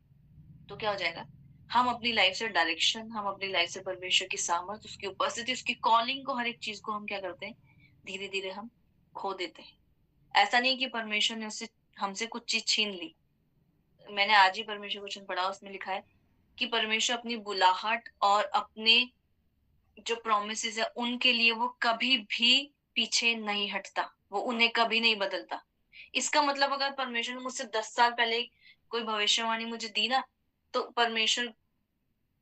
तो क्या हो जाएगा, हम अपनी लाइफ से डायरेक्शन, हम अपनी लाइफ से परमेश्वर की सामर्थ, उसकी उपस्थिति, उसकी कॉलिंग को, हर एक चीज को हम क्या करते हैं, धीरे धीरे हम खो देते हैं। ऐसा नहीं कि परमेश्वर ने उससे हमसे कुछ चीज छीन ली। मैंने आज ही परमेश्वर को वचन पढ़ा, उसमें लिखा है कि परमेश्वर अपनी बुलाहट और अपने जो प्रोमिसेस है उनके लिए वो कभी भी पीछे नहीं हटता, वो उन्हें कभी नहीं बदलता। इसका मतलब अगर परमेश्वर ने मुझसे 10 साल पहले कोई भविष्यवाणी मुझे दी ना, तो परमेश्वर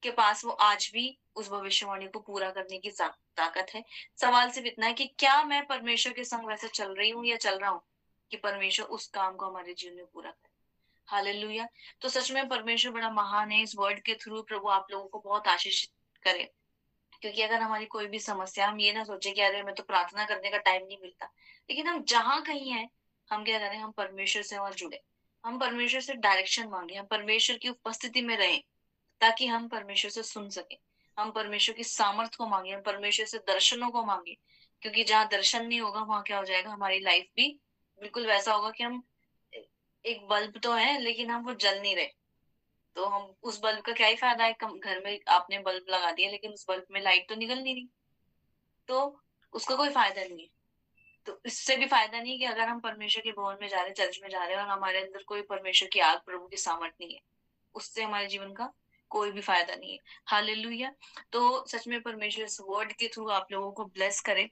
के पास वो आज भी उस भविष्यवाणी को पूरा करने की ताकत है। सवाल सिर्फ इतना है कि क्या मैं परमेश्वर के संग वैसे चल रही हूँ या चल रहा हूँ कि परमेश्वर उस काम को हमारे जीवन में पूरा करे। हालेलुया। तो सच में परमेश्वर बड़ा महान है। इस वर्ड के थ्रू प्रभु आप लोगों को बहुत आशीष करे, क्योंकि अगर हमारी कोई भी समस्या, हम ये ना सोचे कि अरे मैं तो प्रार्थना करने का टाइम नहीं मिलता, लेकिन हम जहां कहीं हैं, हम क्या करें, हम परमेश्वर से और जुड़े, हम परमेश्वर से डायरेक्शन मांगे, हम परमेश्वर की उपस्थिति में रहें, ताकि हम परमेश्वर से सुन सके, हम परमेश्वर की सामर्थ को मांगे, हम परमेश्वर से दर्शनों को मांगे। क्योंकि जहाँ दर्शन नहीं होगा वहां क्या हो जाएगा, हमारी लाइफ भी बिल्कुल वैसा होगा कि हम एक बल्ब तो है लेकिन हम वो जल नहीं रहे। तो हम उस बल्ब का क्या ही फायदा है, घर में आपने बल्ब लगा दिया लेकिन उस बल्ब में लाइट तो निकल नहीं रही, तो उसका कोई फायदा नहीं है। तो इससे भी फायदा नहीं कि अगर हम परमेश्वर के भवन में जा रहे हैं, चर्च में जा रहे हैं और हमारे अंदर कोई परमेश्वर की आग, प्रभु की सामर्थ नहीं है, उससे हमारे जीवन का कोई भी फायदा नहीं है। हालेलुया। तो सच में परमेश्वर इस वर्ड के थ्रू आप लोगों को ब्लेस करे,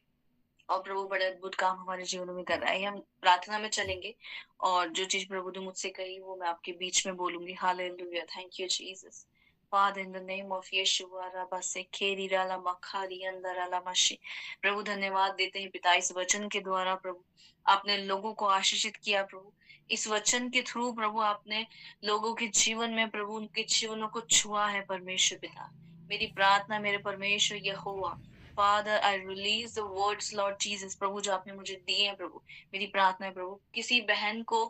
और प्रभु बड़े अद्भुत काम हमारे जीवन में कर रहा है। हम प्रार्थना में चलेंगे और जो चीज प्रभु ने मुझसे कही वो मैं आपके बीच में बोलूंगी। Hallelujah. Thank you Jesus. Father, in the name of Yeshua, Rabba se keri rala makhari andar ala mashi। प्रभु धन्यवाद देते हैं पिता, इस वचन के द्वारा प्रभु आपने लोगों को आशीषित किया। प्रभु इस वचन के थ्रू प्रभु आपने लोगों के जीवन में, प्रभु उनके जीवनों को छुआ है। परमेश्वर पिता, मेरी प्रार्थना मेरे परमेश्वर Jehovah, father I release the words Lord Jesus, प्रभु जो आपने मुझे दिए हैं प्रभु, मेरी प्रार्थना है प्रभु किसी बहन को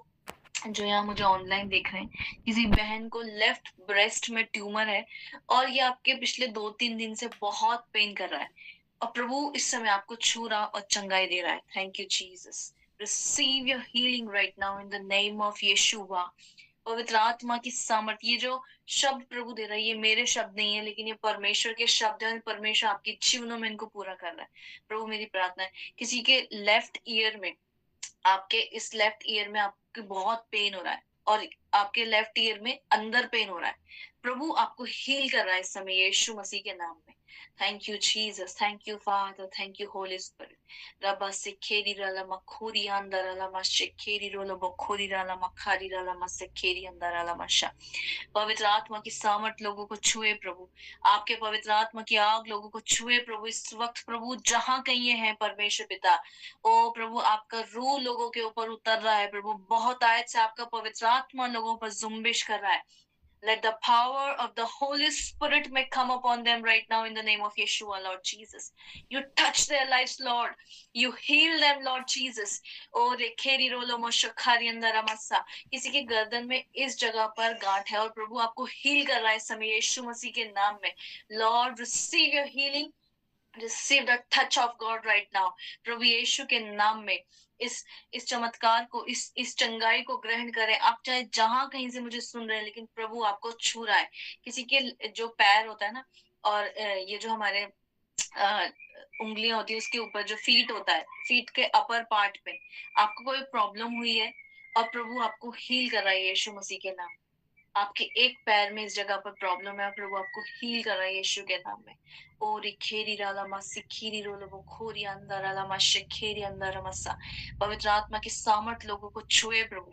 जो यहाँ मुझे ऑनलाइन देख रहे हैं, किसी बहन को लेफ्ट ब्रेस्ट में ट्यूमर है और ये आपके पिछले 2-3 दिन से बहुत पेन कर रहा है, और प्रभु इस समय आपको छू रहा और चंगाई दे रहा है। Thank you Jesus. Receive your healing right now in the name of Yeshua. पवित्र आत्मा की सामर्थ, ये जो शब्द प्रभु दे रहा है ये मेरे शब्द नहीं है लेकिन ये परमेश्वर के शब्द है, परमेश्वर आपके जीवनों में इनको पूरा कर रहा है। प्रभु मेरी प्रार्थना है किसी के लेफ्ट ईयर में, आपके इस लेफ्ट ईयर में आपको बहुत पेन हो रहा है और आपके लेफ्ट ईयर में अंदर पेन हो रहा है, प्रभु आपको हील कर रहा है इस समय यीशु मसीह के नाम में। Thank you Jesus, thank you father, thank you Holi spirit. रबा सिखेरी रला मखोरी अंदर रला मशेखेरी रोलो बखोरी रला मखारी रला मसेखेरी अंदर रला मशा। पवित्र आत्मा की सामर्थ लोगों को छुए प्रभु, आपके पवित्र आत्मा की आग लोगों को छुए प्रभु इस वक्त प्रभु, जहां कहीं ये है परमेश्वर पिता। ओ प्रभु आपका रूह लोगों के ऊपर उतर रहा है प्रभु, बहुत आयत से आपका पवित्र आत्मा लोगों पर जुम्बिश कर रहा है। Let the power of the Holy Spirit may come upon them right now in the name of Yeshua, Lord Jesus. You touch their lives, Lord. You heal them, Lord Jesus. Oh, rekheri rolo moshakari andara massa. किसी की गर्दन में इस जगह पर गांठ है और प्रभु आपको हील कर रहा है इस समय यीशु मसीह के नाम में। Lord, receive your healing. Receive the touch of God right now. प्रभु यीशु के नाम में इस चमत्कार को, इस चंगाई को ग्रहण करें। आप चाहे जहां कहीं से मुझे सुन रहे हैं, लेकिन प्रभु आपको छू रहा है। किसी के जो पैर होता है ना, और ये जो हमारे उंगलियां होती है उसके ऊपर जो फीट होता है, फीट के अपर पार्ट पे आपको कोई प्रॉब्लम हुई है और प्रभु आपको हील कर रहा है यीशु मसीह के नाम। आपके एक पैर में इस जगह पर प्रॉब्लम है, प्रभु आपको हील कर रहा है यीशु के नाम में। ओरी खेरी राला मासी खीरी रोलो वो खोरी अंदर राला माशे खेरी अंदर मसा। पवित्र आत्मा की सामर्थ लोगों को छुए प्रभु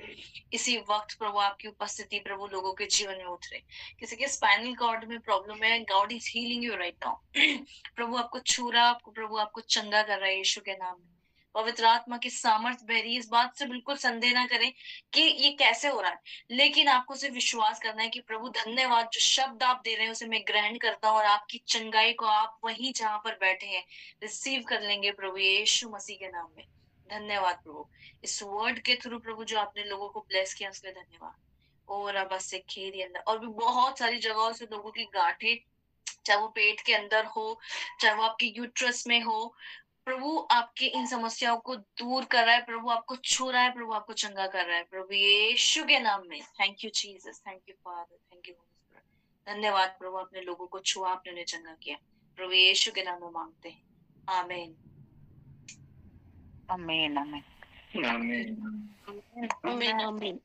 इसी वक्त। प्रभु आपकी उपस्थिति प्रभु लोगों के जीवन में उतरे। किसी के स्पाइनल कॉर्ड में प्रॉब्लम है, God is healing you right now. प्रभु आपको छू रहा, प्रभु आपको चंगा कर रहा है यीशु के नाम में। पवित्र आत्मा की सामर्थ बह रही है, इस बात से बिल्कुल संदेह ना करें कि ये कैसे हो रहा है, लेकिन आपको सिर्फ विश्वास करना है कि प्रभु धन्यवाद, जो शब्द आप दे रहे हैं उसे मैं ग्रहण करता हूँ और आपकी चंगाई को आप वहीं जहां पर बैठे हैं रिसीव कर लेंगे प्रभु यीशु मसीह के नाम में। धन्यवाद प्रभु, इस वर्ड के थ्रू प्रभु जो आपने लोगों को ब्लेस किया उसके लिए धन्यवाद। और अब से खेरी अंदर और भी बहुत सारी जगहों से लोगों की गांठें, चाहे वो पेट के अंदर हो, चाहे वो आपके यूट्रस में हो, प्रभु आपके इन समस्याओं को दूर कर रहा है, प्रभु आपको छू रहा है, प्रभु आपको चंगा कर रहा है, प्रभु यीशु के नाम में। Thank you Jesus, thank you father, thank you Holi spirit. धन्यवाद प्रभु, आपने लोगों को छुआ, आपने उन्हें चंगा किया, प्रभु यीशु के नाम में मांगते हैं, आमीन।
आमीन आमीन
आमीन
आमीन आमीन।